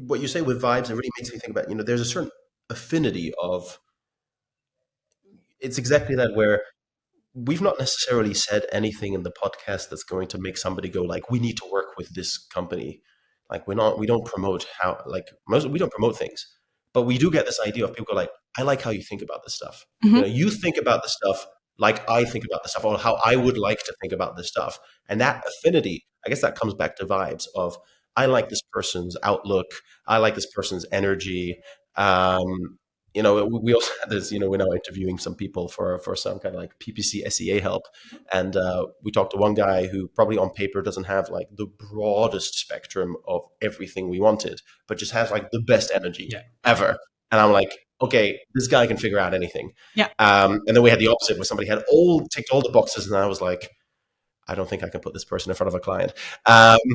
What you say with vibes, it really makes me think about, there's a certain affinity of, it's exactly that, where we've not necessarily said anything in the podcast that's going to make somebody go like, we need to work with this company. Like, we don't promote we don't promote things, but we do get this idea of people go like, I like how you think about this stuff. Mm-hmm. You think about the stuff like I think about the stuff, or how I would like to think about this stuff. And that affinity, I guess that comes back to vibes of, I like this person's outlook. I like this person's energy. We also had this, we're now interviewing some people for some kind of like PPC SEA help. And we talked to one guy who probably on paper doesn't have like the broadest spectrum of everything we wanted, but just has like the best energy ever. And I'm like, okay, this guy can figure out anything. Yeah. And then we had the opposite, where somebody had ticked all the boxes, and I was like, I don't think I can put this person in front of a client.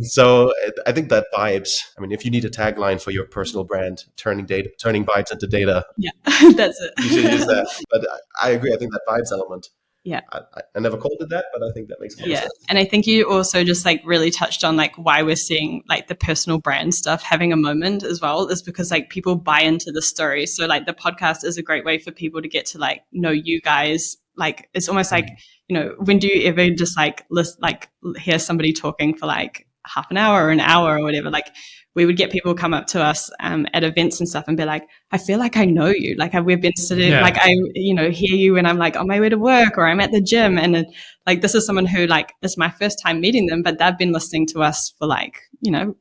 So I think that vibes, I mean, if you need a tagline for your personal brand, turning vibes into data. Yeah, that's it. You should use that. But I agree. I think that vibes element. Yeah. I never called it that, but I think that makes more sense. And I think you also just like really touched on like why we're seeing like the personal brand stuff having a moment as well, is because like people buy into the story. So like the podcast is a great way for people to get to like know you guys. Like, it's almost like, when do you ever just like hear somebody talking for like half an hour or an hour or whatever? Like, we would get people come up to us at events and stuff and be like, I feel like I know you. Like, we've been sitting, like, I, hear you when I'm like on my way to work or I'm at the gym. And like, this is someone who like, it's my first time meeting them, but they've been listening to us for like,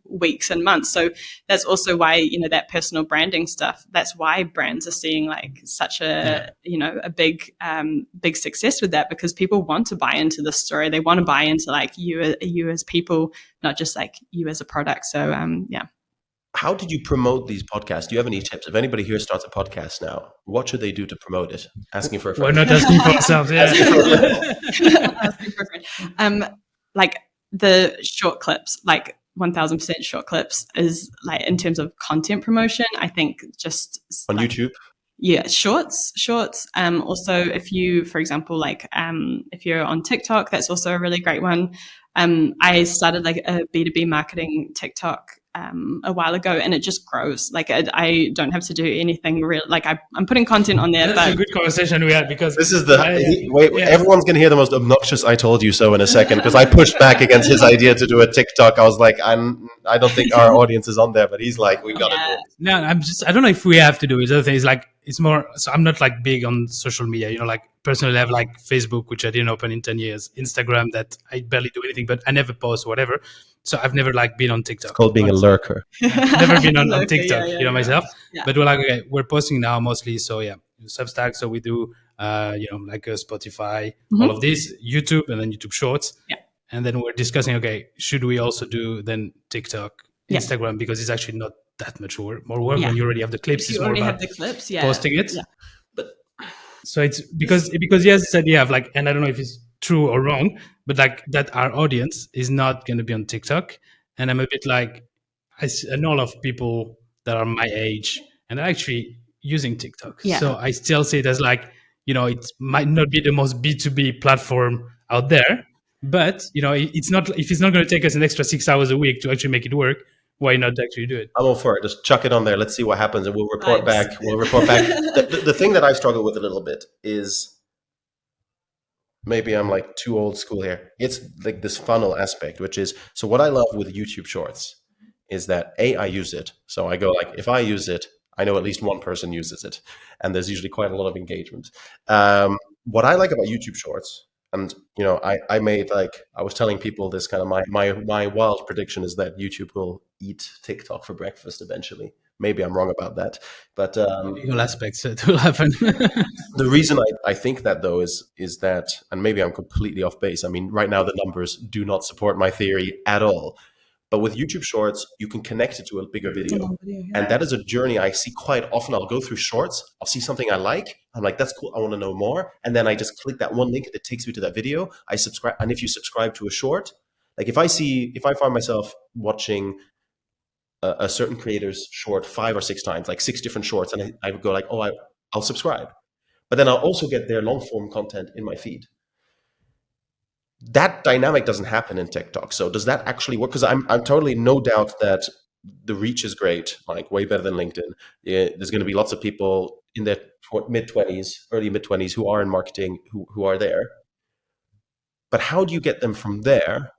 weeks and months. So that's also why, that personal branding stuff, that's why brands are seeing like such a, a big success with that, because people want to buy into the story. They want to buy into like you as people, not just like you as a product. So, How did you promote these podcasts? Do you have any tips? If anybody here starts a podcast now, what should they do to promote it? Asking for a friend. We're not asking for ourselves. Yeah. Asking for a friend. Like the short clips, like 1000% short clips is like, in terms of content promotion, I think just on like, YouTube. Yeah, shorts. Also, if you, for example, like if you're on TikTok, that's also a really great one. I started like a B2B marketing TikTok a while ago, and it just grows. Like I don't have to do anything real. Like I'm putting content on there. That's a good conversation we had, because this is everyone's gonna hear the most obnoxious "I told you so" in a second, because I pushed back against his idea to do a TikTok. I was like, I don't think our audience is on there, but he's like, we got to do it. No, I don't know if we have to do it. The other thing is like, it's more, so I'm not like big on social media, like personally I have like Facebook, which I didn't open in 10 years, Instagram that I barely do anything, but I never post whatever. So I've never like been on TikTok. It's called being a lurker. Never been on TikTok, myself. Yeah. But we're like, okay, we're posting now mostly. So Substack. So we do, like a Spotify, all of this, YouTube, and then YouTube Shorts. Yeah. And then we're discussing, okay, should we also do then TikTok, Instagram, because it's actually not that much more work when you already have the clips. You already have the clips, posting it. Yeah. But so it's because yes, this idea of like, and I don't know if it's true or wrong, but like that our audience is not going to be on TikTok. And I'm a bit like, I know a lot of people that are my age and are actually using TikTok. Yeah. So I still see it as like, it might not be the most B2B platform out there, but it's not, if it's not going to take us an extra 6 hours a week to actually make it work, why not actually do it? I'm all for it. Just chuck it on there. Let's see what happens, and we'll report Vibes. back. We'll report back. The thing that I struggle with a little bit is, maybe I'm like too old school here. It's like this funnel aspect, which is, so what I love with YouTube Shorts is that I use it. So I go like, if I use it, I know at least one person uses it, and there's usually quite a lot of engagement. What I like about YouTube Shorts, and I made, like, I was telling people this kind of my wild prediction is that YouTube will eat TikTok for breakfast eventually. Maybe I'm wrong about that, but Legal aspects, it will happen. the reason I think that, though, is that, and maybe I'm completely off base. I mean, right now the numbers do not support my theory at all. But with YouTube Shorts, you can connect it to a bigger video. And that is a journey I see quite often. I'll go through Shorts, I'll see something I like, I'm like, that's cool, I want to know more. And then I just click that one link that takes me to that video. I subscribe. And if you subscribe to a short, like if I find myself watching a certain creator's short 5 or 6 times, like 6 different shorts, and I would go like, oh, I'll subscribe. But then I'll also get their long form content in my feed. That dynamic doesn't happen in TikTok. So does that actually work? Because I'm totally no doubt that the reach is great, like way better than LinkedIn. There's going to be lots of people in their mid-20s, early mid-20s who are in marketing who are there. But how do you get them from there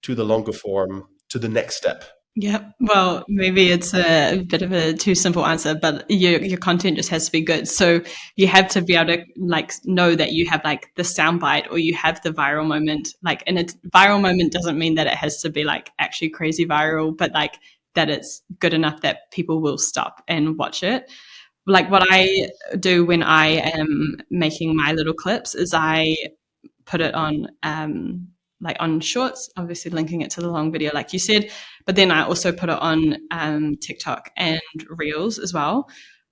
to the longer form, to the next step? Yeah, well, maybe it's a bit of a too simple answer, but your content just has to be good. So you have to be able to like know that you have like the soundbite, or you have the viral moment. Like, and it's viral moment doesn't mean that it has to be like actually crazy viral, but like that it's good enough that people will stop and watch it. Like what I do when I am making my little clips is I put it on like on Shorts, obviously linking it to the long video, like you said. But then I also put it on TikTok and Reels as well.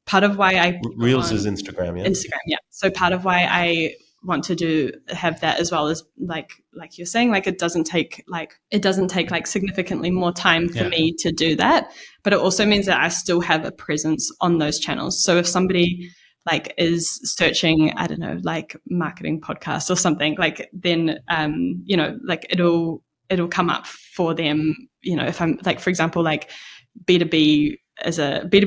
Part of why I Reels is Instagram, yeah. Instagram, yeah. So part of why I want to have that as well is like you're saying, like it doesn't take like significantly more time for me to do that, but it also means that I still have a presence on those channels. So if somebody like is searching, I don't know, like marketing podcasts or something, like then like it'll come up for them. If I'm like, for example, like B2B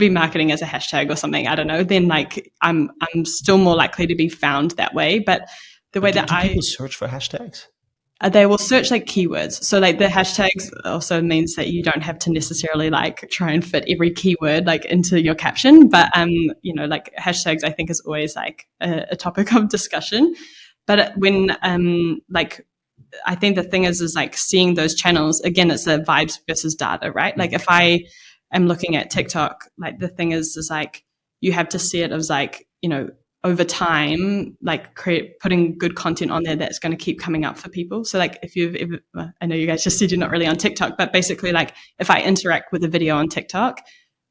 marketing as a hashtag or something, I don't know, then like I'm still more likely to be found that way. But the way that people search for hashtags? They will search like keywords. So like the hashtags also means that you don't have to necessarily like try and fit every keyword like into your caption. But like hashtags, I think is always like a topic of discussion. But when like I think the thing is like seeing those channels, again, it's the vibes versus data, right? Like if I am looking at TikTok, like the thing is like you have to see it as like, over time, like putting good content on there that's going to keep coming up for people. So like if you've ever, I know you guys just said you're not really on TikTok, but basically like if I interact with a video on TikTok,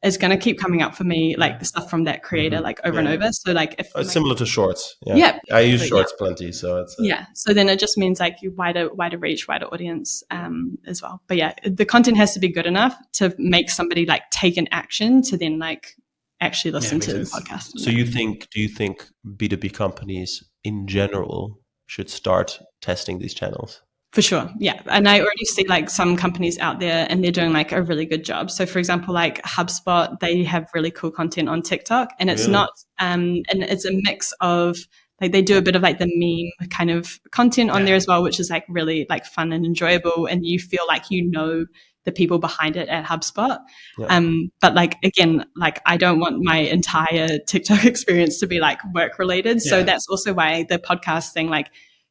it's going to keep coming up for me, like the stuff from that creator, like over and over. So like if it's similar to Shorts. Yeah. I use Shorts plenty. So it's so then it just means like you wider reach, wider audience as well. But yeah, the content has to be good enough to make somebody like take an action to then like actually listen to the podcast. So do you think B2B companies in general should start testing these channels? For sure. Yeah. And I already see like some companies out there and they're doing like a really good job. So for example, like HubSpot, they have really cool content on TikTok, and it's not, and it's a mix of like, they do a bit of like the meme kind of content on there as well, which is like really like fun and enjoyable. And you feel like, the people behind it at HubSpot. But like, again, like I don't want my entire TikTok experience to be like work related. So that's also why the podcast thing, like,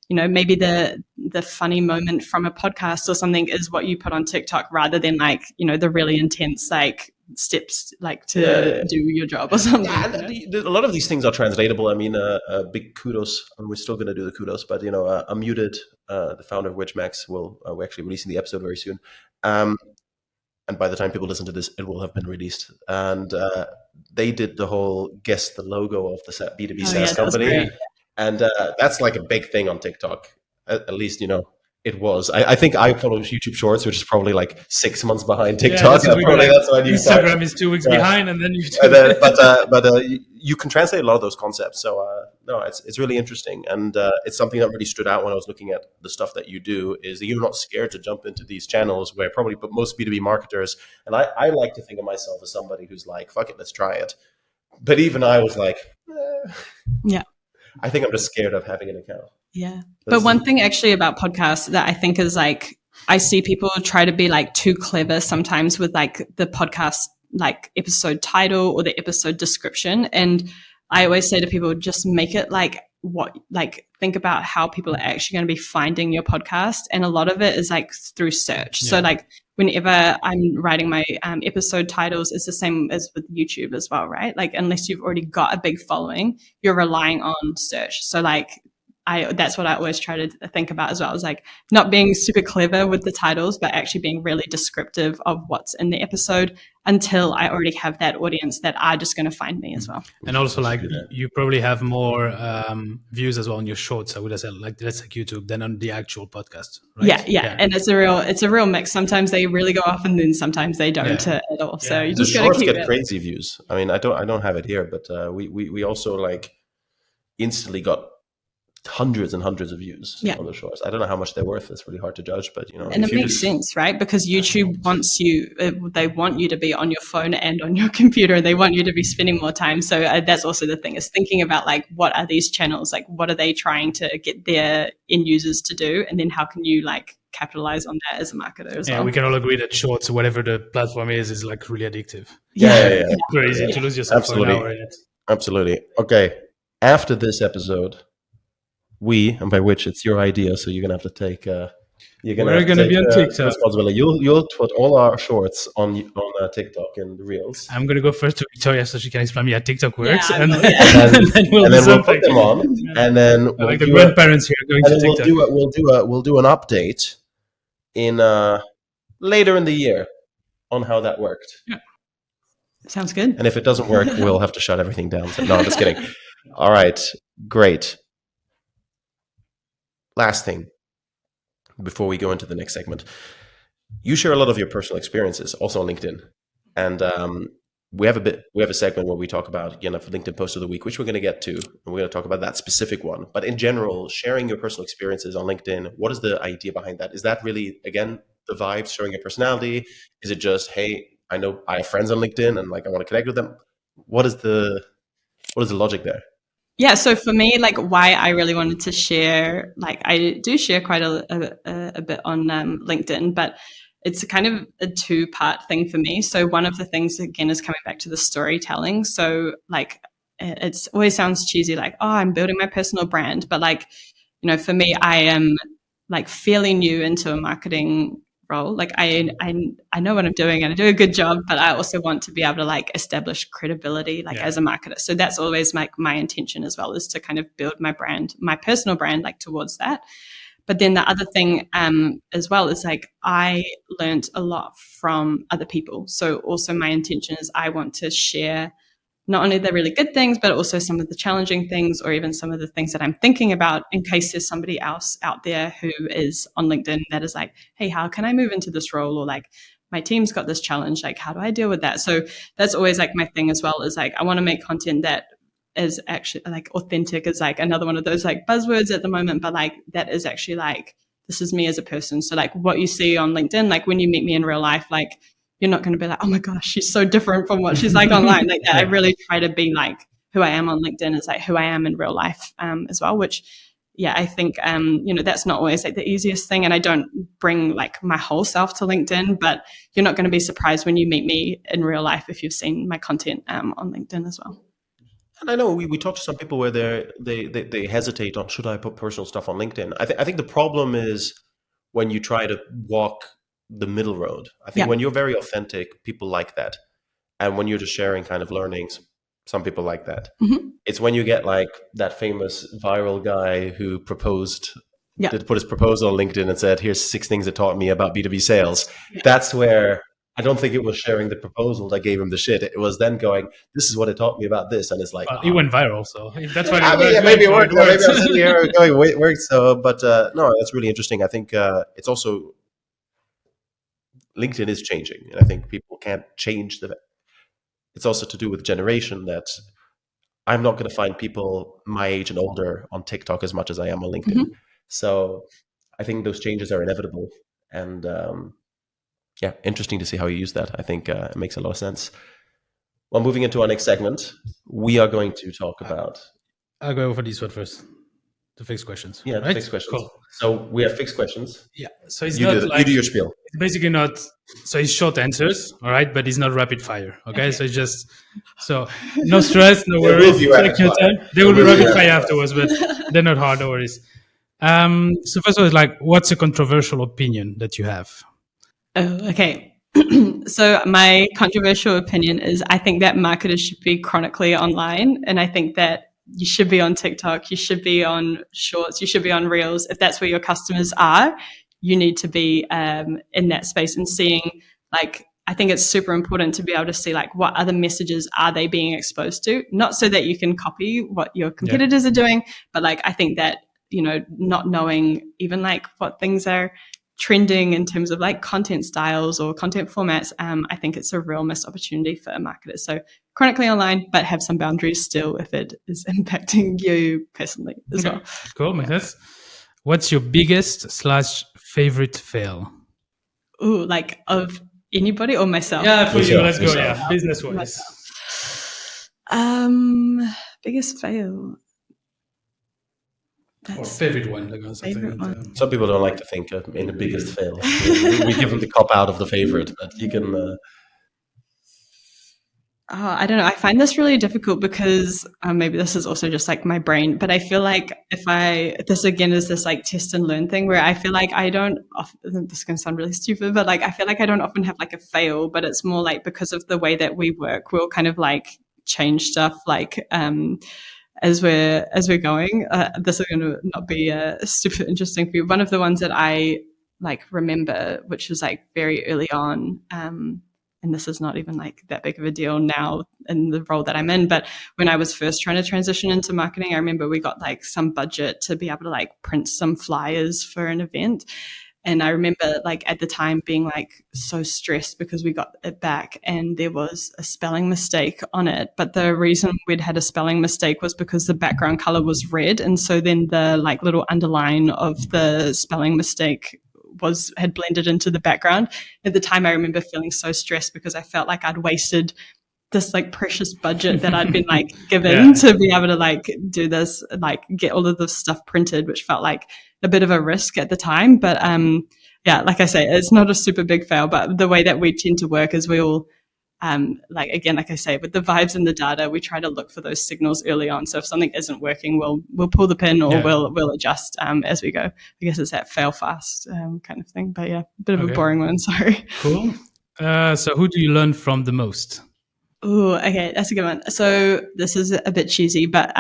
maybe the funny moment from a podcast or something is what you put on TikTok rather than like, the really intense like steps like to do your job or something. Yeah, a lot of these things are translatable. I mean, a big kudos, and we're still going to do the kudos, but Unmuted, the founder of WitchMax, we're actually releasing the episode very soon. And by the time people listen to this, it will have been released. And they did the whole guess the logo of the B2B SaaS company. And that's like a big thing on TikTok. At least, it was. I think I follow YouTube Shorts, which is probably like 6 months behind TikTok. That's when you Instagram is 2 weeks behind, and then you. But you can translate a lot of those concepts. So no, it's really interesting, and it's something that really stood out when I was looking at the stuff that you do. Is that you're not scared to jump into these channels where probably, but most B2B marketers, and I like to think of myself as somebody who's like, fuck it, let's try it. But even I was like, Yeah. I think I'm just scared of having an account. Yeah. But one thing actually about podcasts that I think is like, I see people try to be like too clever sometimes with like the podcast, like episode title or the episode description. And I always say to people, just make it like think about how people are actually going to be finding your podcast. And a lot of it is like through search. Yeah. So like whenever I'm writing my episode titles, it's the same as with YouTube as well, right? Like unless you've already got a big following, you're relying on search. So like that's what I always try to think about as well. I was like not being super clever with the titles, but actually being really descriptive of what's in the episode until I already have that audience that are just going to find me as well. And also like you probably have more views as well on your shorts, I would have said, like let's say YouTube, than on the actual podcast, right? Yeah. And it's a real mix. Sometimes they really go off and then sometimes they don't at all. So you just got to keep get crazy views. I mean, I don't have it here, but we also like instantly got hundreds and hundreds of views on the shorts. I don't know how much they're worth. It's really hard to judge, but and it makes sense, right? Because YouTube wants they want you to be on your phone and on your computer. They want you to be spending more time. So that's also the thing, is thinking about like, what are these channels? Like, what are they trying to get their end users to do? And then how can you like capitalize on that as a marketer as well? We can all agree that shorts, whatever the platform is like really addictive. Yeah. Crazy to lose yourself for an hour in it. Absolutely. Okay. After this episode, and by which it's your idea, so you're gonna have to take. We're gonna be on TikTok. Responsibility. You'll put all our shorts on TikTok and Reels. I'm gonna go first to Victoria so she can explain me how TikTok works, and then we'll put them on, and then like the grandparents here going to TikTok. We'll do an update in later in the year on how that worked. Yeah. Sounds good. And if it doesn't work, we'll have to shut everything down. So, no, I'm just kidding. All right, great. Last thing, before we go into the next segment, you share a lot of your personal experiences also on LinkedIn, and we have a segment where we talk about LinkedIn post of the week, which we're going to get to, and we're going to talk about that specific one. But in general, sharing your personal experiences on LinkedIn, what is the idea behind that? Is that really, again, the vibes, showing your personality? Is it just, hey, I know I have friends on LinkedIn and like I want to connect with them? What is the logic there? Yeah, so for me, like why I really wanted to share, like I do share quite a bit on LinkedIn, but it's kind of a two-part thing for me. So one of the things, again, is coming back to the storytelling. So like it always sounds cheesy, like, oh, I'm building my personal brand. But like, for me, I am like fairly new into a marketing role. Like I know what I'm doing and I do a good job, but I also want to be able to like establish credibility as a marketer. So that's always like my intention as well, is to kind of build my brand, my personal brand, like towards that. But then the other thing as well is like I learned a lot from other people. So also my intention is I want to share not only the really good things, but also some of the challenging things, or even some of the things that I'm thinking about, in case there's somebody else out there who is on LinkedIn that is like, hey, how can I move into this role? Or like, my team's got this challenge, like, how do I deal with that? So that's always like my thing as well, is like, I want to make content that is actually like authentic, is like another one of those like buzzwords at the moment, but like that is actually like, this is me as a person. So like what you see on LinkedIn, like when you meet me in real life, like you're not going to be like, oh my gosh, she's so different from what she's like online. Like I really try to be like who I am on LinkedIn is like who I am in real life as well, which I think, that's not always like the easiest thing. And I don't bring like my whole self to LinkedIn, but you're not going to be surprised when you meet me in real life if you've seen my content on LinkedIn as well. And I know we talk to some people where they hesitate on, should I put personal stuff on LinkedIn? I think the problem is when you try to walk the middle road. I think when you're very authentic, people like that. And when you're just sharing kind of learnings, some people like that. Mm-hmm. It's when you get like that famous viral guy who proposed, put his proposal on LinkedIn and said, here's 6 things that taught me about B2B sales. Yeah. That's where I don't think it was sharing the proposal that gave him the shit. It was then going, this is what it taught me about this. And it's like, he went viral. So that's why maybe it worked. Maybe I'm sitting here going, wait, it worked. So, but no, that's really interesting. I think it's also, LinkedIn is changing, and I think people can't change it's also to do with generation, that I'm not going to find people my age and older on TikTok as much as I am on LinkedIn. So I think those changes are inevitable. And yeah, interesting to see how you use that. I think it makes a lot of sense. Well, moving into our next segment, we are going to talk about... I'll go over this one first. The fixed questions. Yeah, right? fixed questions. Cool. So we have fixed questions. Yeah. So it's You not do, like... you do your spiel. It's basically not... So it's short answers, all right? But it's not rapid fire, okay? So it's just... So no stress, no There will worries. be rapid Take your fire. time. There will be rapid fire afterwards, but they're not hard, no worries. So first of all, it's like, what's a controversial opinion that you have? Oh, okay. So my controversial opinion is I think that marketers should be chronically online, and I think that you should be on TikTok, you should be on Shorts, you should be on Reels. If that's where your customers are, you need to be in that space and seeing, like, I think it's super important to be able to see, like, what other messages are they being exposed to, not so that you can copy what your competitors are doing, but like, I think that, you know, not knowing even like what things are trending in terms of like content styles or content formats, I think it's a real missed opportunity for marketers. So chronically online, but have some boundaries still if it is impacting you personally as well. Cool, makes sense. What's your biggest / favorite fail? Ooh, like of anybody or myself? Yeah, for you, let's go. Yourself. Yeah, business-wise. Biggest fail. Or favorite one. Like Favorite one. Some people don't like to think in the biggest fail. We give them the cop out of the favorite, but you can... I don't know. I find this really difficult because maybe this is also just like my brain, but I feel like this again is this like test and learn thing where I feel like I don't, this is going to sound really stupid, but like I feel like I don't often have like a fail, but it's more like because of the way that we work, we'll kind of like change stuff like as we're going. This is going to not be super interesting for you. One of the ones that I like remember, which was like very early on, and this is not even like that big of a deal now in the role that I'm in, but when I was first trying to transition into marketing, I remember we got like some budget to be able to like print some flyers for an event. And I remember like at the time being like so stressed because we got it back and there was a spelling mistake on it. But the reason we'd had a spelling mistake was because the background color was red. And so then the like little underline of the spelling mistake had blended into the background. At the time, I remember feeling so stressed because I felt like I'd wasted this like precious budget that I'd been like given to be able to like do this, like get all of this stuff printed, which felt like a bit of a risk at the time. But yeah, like I say, it's not a super big fail, but the way that we tend to work is we all like, again, like I say, with the vibes and the data, we try to look for those signals early on. So if something isn't working, we'll pull the pin or we'll adjust as we go. I guess it's that fail fast kind of thing. But yeah, a bit of a boring one. Sorry. Cool. So who do you learn from the most? Oh, okay, that's a good one. So this is a bit cheesy, but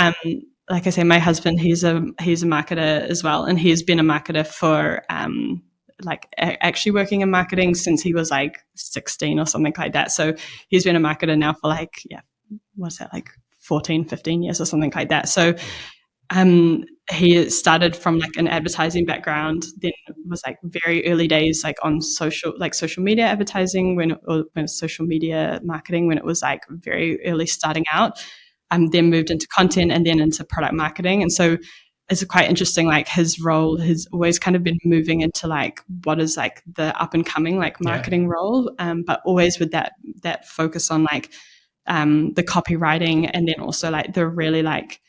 like I say, my husband, he's a marketer as well, and he's been a marketer for like actually working in marketing since he was like 16 or something like that. So he's been a marketer now for like, what's that, like 14, 15 years or something like that. So he started from like an advertising background, then was like very early days, like on social media advertising when social media marketing, when it was like very early starting out, then moved into content and then into product marketing. And so it's quite interesting, like his role has always kind of been moving into like what is like the up and coming like marketing role, but always with that focus on like the copywriting and then also like the really like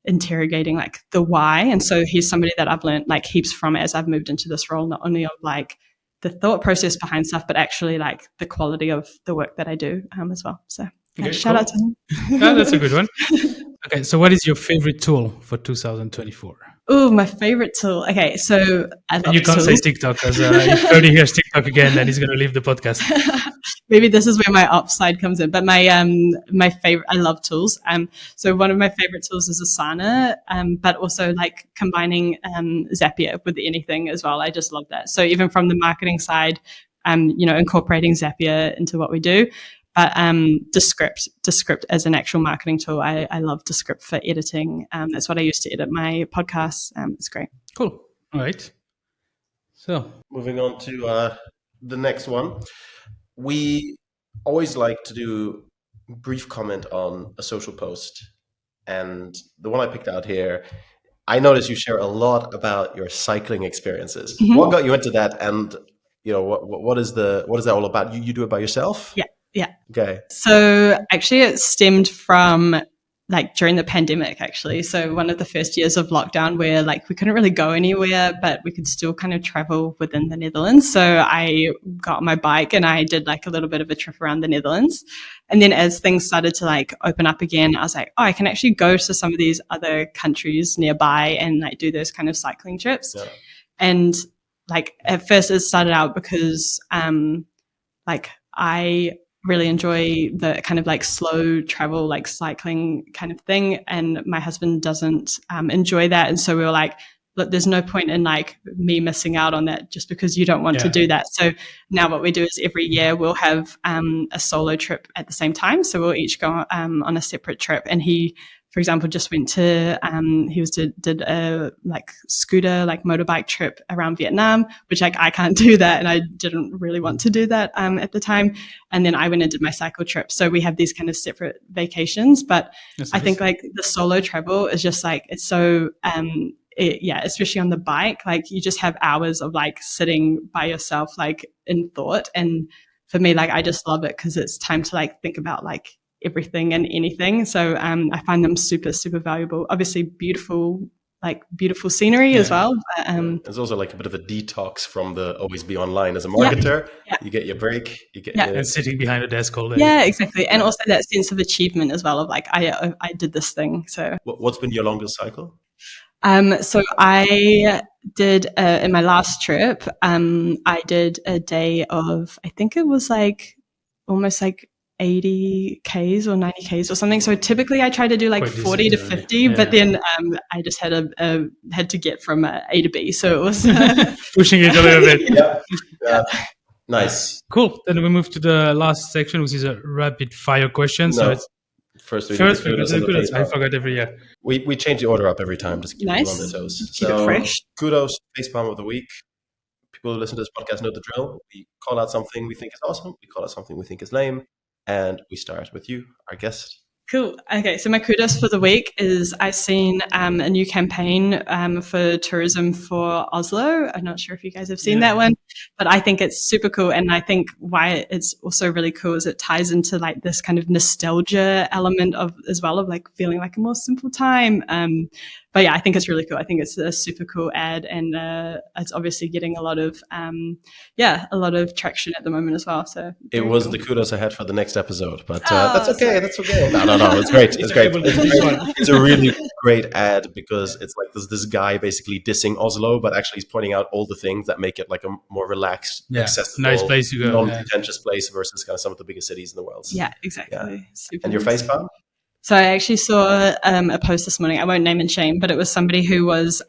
interrogating like the why. And so he's somebody that I've learned like heaps from as I've moved into this role, not only of like the thought process behind stuff, but actually like the quality of the work that I do as well. So shout out to him. Yeah, that's a good one. Okay, so what is your favorite tool for 2024? Oh, my favorite tool. Okay, so I love you can't tools. say TikTok because if Cody hears TikTok again, then he's going to leave the podcast. Maybe this is where my ops side comes in. But my favorite, I love tools. So one of my favorite tools is Asana, but also like combining Zapier with anything as well. I just love that. So even from the marketing side, incorporating Zapier into what we do. But Descript as an actual marketing tool, I love Descript for editing. That's what I use to edit my podcasts. It's great. Cool. All right. So moving on to the next one. We always like to do a brief comment on a social post And the one I picked out here, I noticed you share a lot about your cycling experiences. Mhm. What got you into that? And what is that all about? You do it by yourself? Yeah. Okay. So actually it stemmed from like during the pandemic, actually. So one of the first years of lockdown where like we couldn't really go anywhere, but we could still kind of travel within the Netherlands. So I got on my bike and I did like a little bit of a trip around the Netherlands. And then as things started to like open up again, I was like, oh, I can actually go to some of these other countries nearby and like do those kind of cycling trips. Yeah. And like at first it started out because like I really enjoy the kind of like slow travel, like cycling kind of thing. And my husband doesn't enjoy that. And so we were like, look, there's no point in like me missing out on that just because you don't want to do that. So now what we do is every year we'll have a solo trip at the same time. So we'll each go on a separate trip. And he, for example, just went to did a like scooter, like motorbike trip around Vietnam, which like I can't do that, and I didn't really want to do that at the time. And then I went and did my cycle trip. So we have these kind of separate vacations. But I think like the solo travel is just like it's so especially on the bike, like you just have hours of like sitting by yourself, like in thought. And for me, like I just love it because it's time to like think about like everything and anything. So I find them super, super valuable. Obviously beautiful scenery as well. But, it's also like a bit of a detox from the always be online as a marketer. You get your break, you get and sitting behind a desk all day. Yeah, exactly. And also that sense of achievement as well of like, I did this thing. So what's been your longest cycle? So I did in my last trip, I did a day of, I think it was like almost like 80 Ks or 90 Ks or something. So typically I try to do like 40 to 50, but then I just had to get from A to B. So it was pushing it a little bit. Yeah. Nice. Cool. Then we move to the last section, which is a rapid fire question. So it's First, kudos. I forgot every year. We change the order up every time, just keep you on their toes. Keep it fresh. Kudos, facepalm of the week. People who listen to this podcast know the drill. We call out something we think is awesome. We call out something we think is lame. And we start with you, our guest. Cool. Okay, so my kudos for the week is I've seen a new campaign for tourism for Oslo. I'm not sure if you guys have seen that one, but I think it's super cool. And I think why it's also really cool is it ties into like this kind of nostalgia element of as well of like feeling like a more simple time. But yeah, I think it's really cool. I think it's a super cool ad, and it's obviously getting a lot of traction at the moment as well. So it was cool. The kudos I had for the next episode, but that's okay. Sorry. That's okay. No, it's great. It's great. It's a really great ad because it's like this guy basically dissing Oslo, but actually he's pointing out all the things that make it like a more relaxed, accessible, nice place to go, non-pretentious place versus kind of some of the biggest cities in the world. Yeah, exactly. Yeah. And your facepalm? So I actually saw a post this morning. I won't name and shame, but it was somebody who was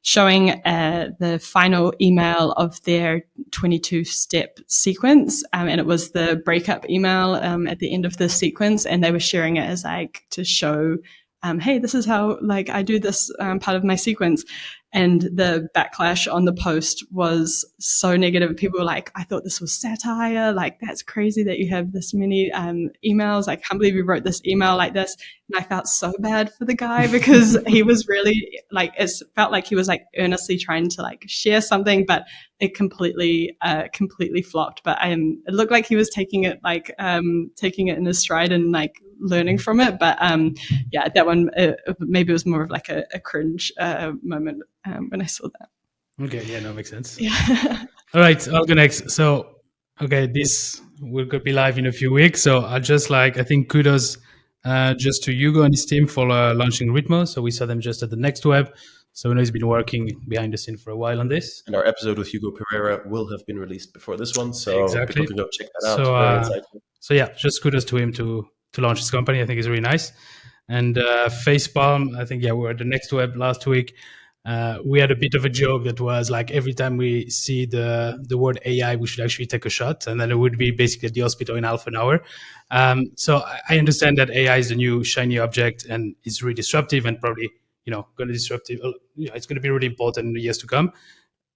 showing the final email of their 22-step sequence, and it was the breakup email at the end of the sequence, and they were sharing it as like to show, hey, this is how like I do this part of my sequence. And the backlash on the post was so negative. People were like, I thought this was satire. Like, that's crazy that you have this many emails. I can't believe you wrote this email like this. And I felt so bad for the guy because he was really like, it felt like he was like earnestly trying to like share something, but it completely flopped. But it looked like he was taking it in his stride and like learning from it. But that one, maybe it was more of like a cringe moment when I saw that. Okay, yeah, no, makes sense. Yeah. All right, I'll go next. So, okay, this will be live in a few weeks. So I think kudos just to Hugo and his team for launching Ritmo. So we saw them just at the Next Web. So we know he's been working behind the scene for a while on this. And our episode with Hugo Pereira will have been released before this one. So people can go check that out. So, very insightful. So yeah, just kudos to him to launch his company. I think it's really nice. And facepalm, I think, we were at the Next Web last week. We had a bit of a joke that was like every time we see the word AI, we should actually take a shot, and then it would be basically at the hospital in half an hour. So I understand that AI is the new shiny object and it's really disruptive and probably going to disrupt it. It's going to be really important in the years to come.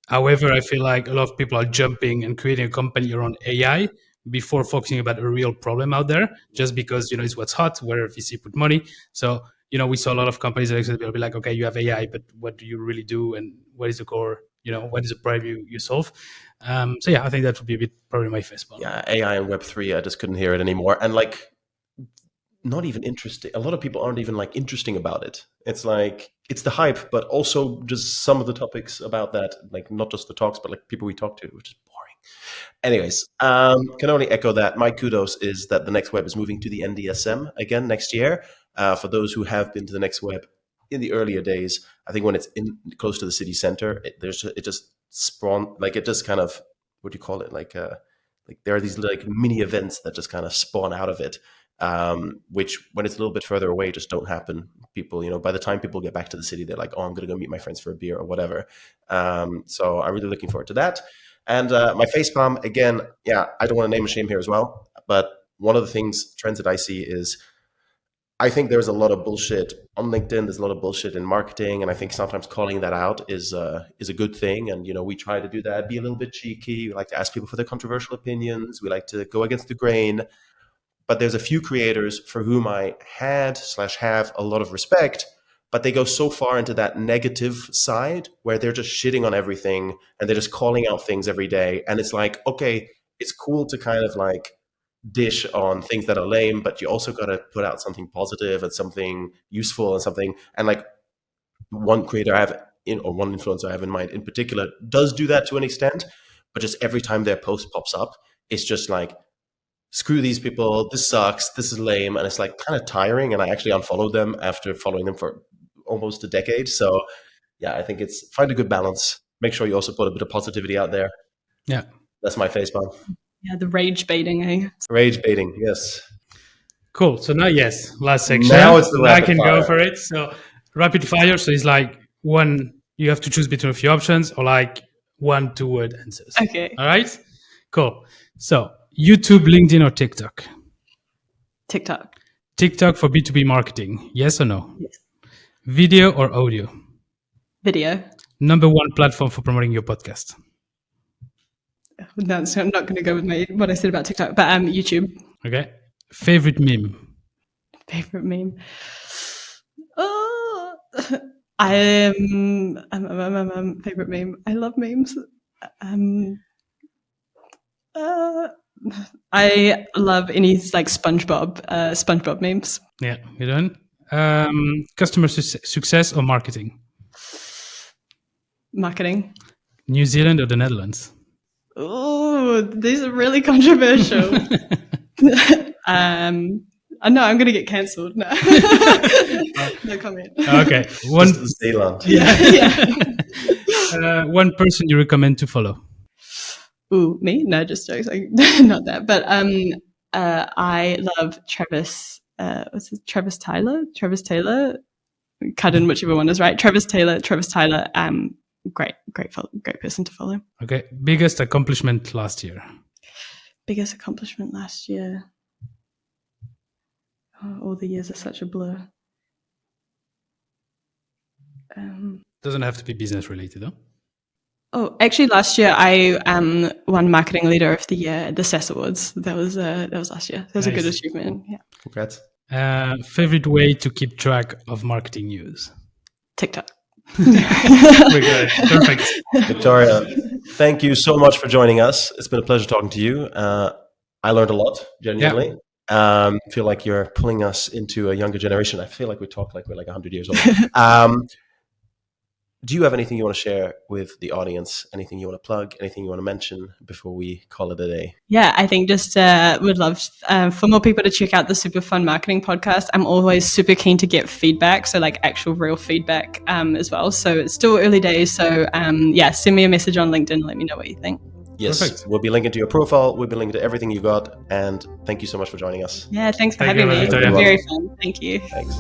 However, I feel like a lot of people are jumping and creating a company around AI before focusing about a real problem out there, just because it's what's hot, where VC put money. So we saw a lot of companies that will be like, okay, you have AI, but what do you really do, and what is the core? What is the problem you solve? So yeah, I think that would be a bit probably my facepalm. Yeah, AI and Web3, I just couldn't hear it anymore. And like, not even interesting. A lot of people aren't even like interesting about it. It's like, it's the hype, but also just some of the topics about that, like not just the talks, but like people we talk to, which is boring. Anyways, can only echo that. My kudos is that the Next Web is moving to the NDSM again next year. For those who have been to the Next Web in the earlier days, I think when it's in close to the city center, it just spawn, like it just kind of, what do you call it? Like there are these like mini events that just kind of spawn out of it. Which when it's a little bit further away, just don't happen. People, by the time people get back to the city, they're like, oh, I'm going to go meet my friends for a beer or whatever. So I'm really looking forward to that. And my facepalm, again, yeah, I don't want to name and shame here as well. But one of the trends that I see is, I think there's a lot of bullshit on LinkedIn. There's a lot of bullshit in marketing. And I think sometimes calling that out is a good thing. And, we try to do that, be a little bit cheeky. We like to ask people for their controversial opinions. We like to go against the grain. But there's a few creators for whom I have a lot of respect, but they go so far into that negative side where they're just shitting on everything and they're just calling out things every day. And it's like, okay, it's cool to kind of like dish on things that are lame, but you also got to put out something positive and something useful and something. And like one creator I have or one influencer I have in mind in particular does do that to an extent, but just every time their post pops up, it's just like, screw these people, this sucks, this is lame, and it's like kind of tiring, and I actually unfollowed them after following them for almost a decade. So yeah, I think it's find a good balance. Make sure you also put a bit of positivity out there. Yeah. That's my facepalm. Yeah, the rage baiting, eh? Rage baiting, yes. Cool. So now, yes, last section. Now it's the now I rapid can fire. go for it. So rapid fire. So it's like one, you have to choose between a few options, or like 1 2-word answers. Okay. All right. Cool. So YouTube, LinkedIn, or TikTok? TikTok. TikTok for B2B marketing. Yes or no? Yes. Video or audio? Video. Number 1 platform for promoting your podcast? No, so I'm not going to go with what I said about TikTok, but YouTube. Okay. Favorite meme? Favorite meme. Oh, I am favorite meme. I love memes. I love any like SpongeBob memes. Yeah, you done. Customer success or marketing? Marketing. New Zealand or the Netherlands? Oh, these are really controversial. No, I'm going to get cancelled. No, no comment. Okay, Zealand. Yeah. One person you recommend to follow? Ooh, me? No, just jokes. Not that. But I love Travis. What's it? Travis Tyler. Cut in whichever one is right. Travis Taylor. Great person to follow. Okay. Biggest accomplishment last year? Biggest accomplishment last year. Oh, all the years are such a blur. Doesn't have to be business related, though. Oh, actually, last year I won Marketing Leader of the Year at the SAS Awards. That was last year. That was a good achievement. Yeah. Congrats. Favorite way to keep track of marketing news? TikTok. We're good. Perfect. Victoria, thank you so much for joining us. It's been a pleasure talking to you. I learned a lot, genuinely. Yeah. I feel like you're pulling us into a younger generation. I feel like we talk like we're like 100 years old. Do you have anything you want to share with the audience? Anything you want to plug? Anything you want to mention before we call it a day? Yeah, I think just would love for more people to check out the Super Fun Marketing podcast. I'm always super keen to get feedback, so like actual real feedback as well. So it's still early days. So send me a message on LinkedIn and let me know what you think. Yes, perfect. We'll be linking to your profile. We'll be linking to everything you got. And thank you so much for joining us. Yeah, thanks for having me. It's been very fun. Thank you. Thanks.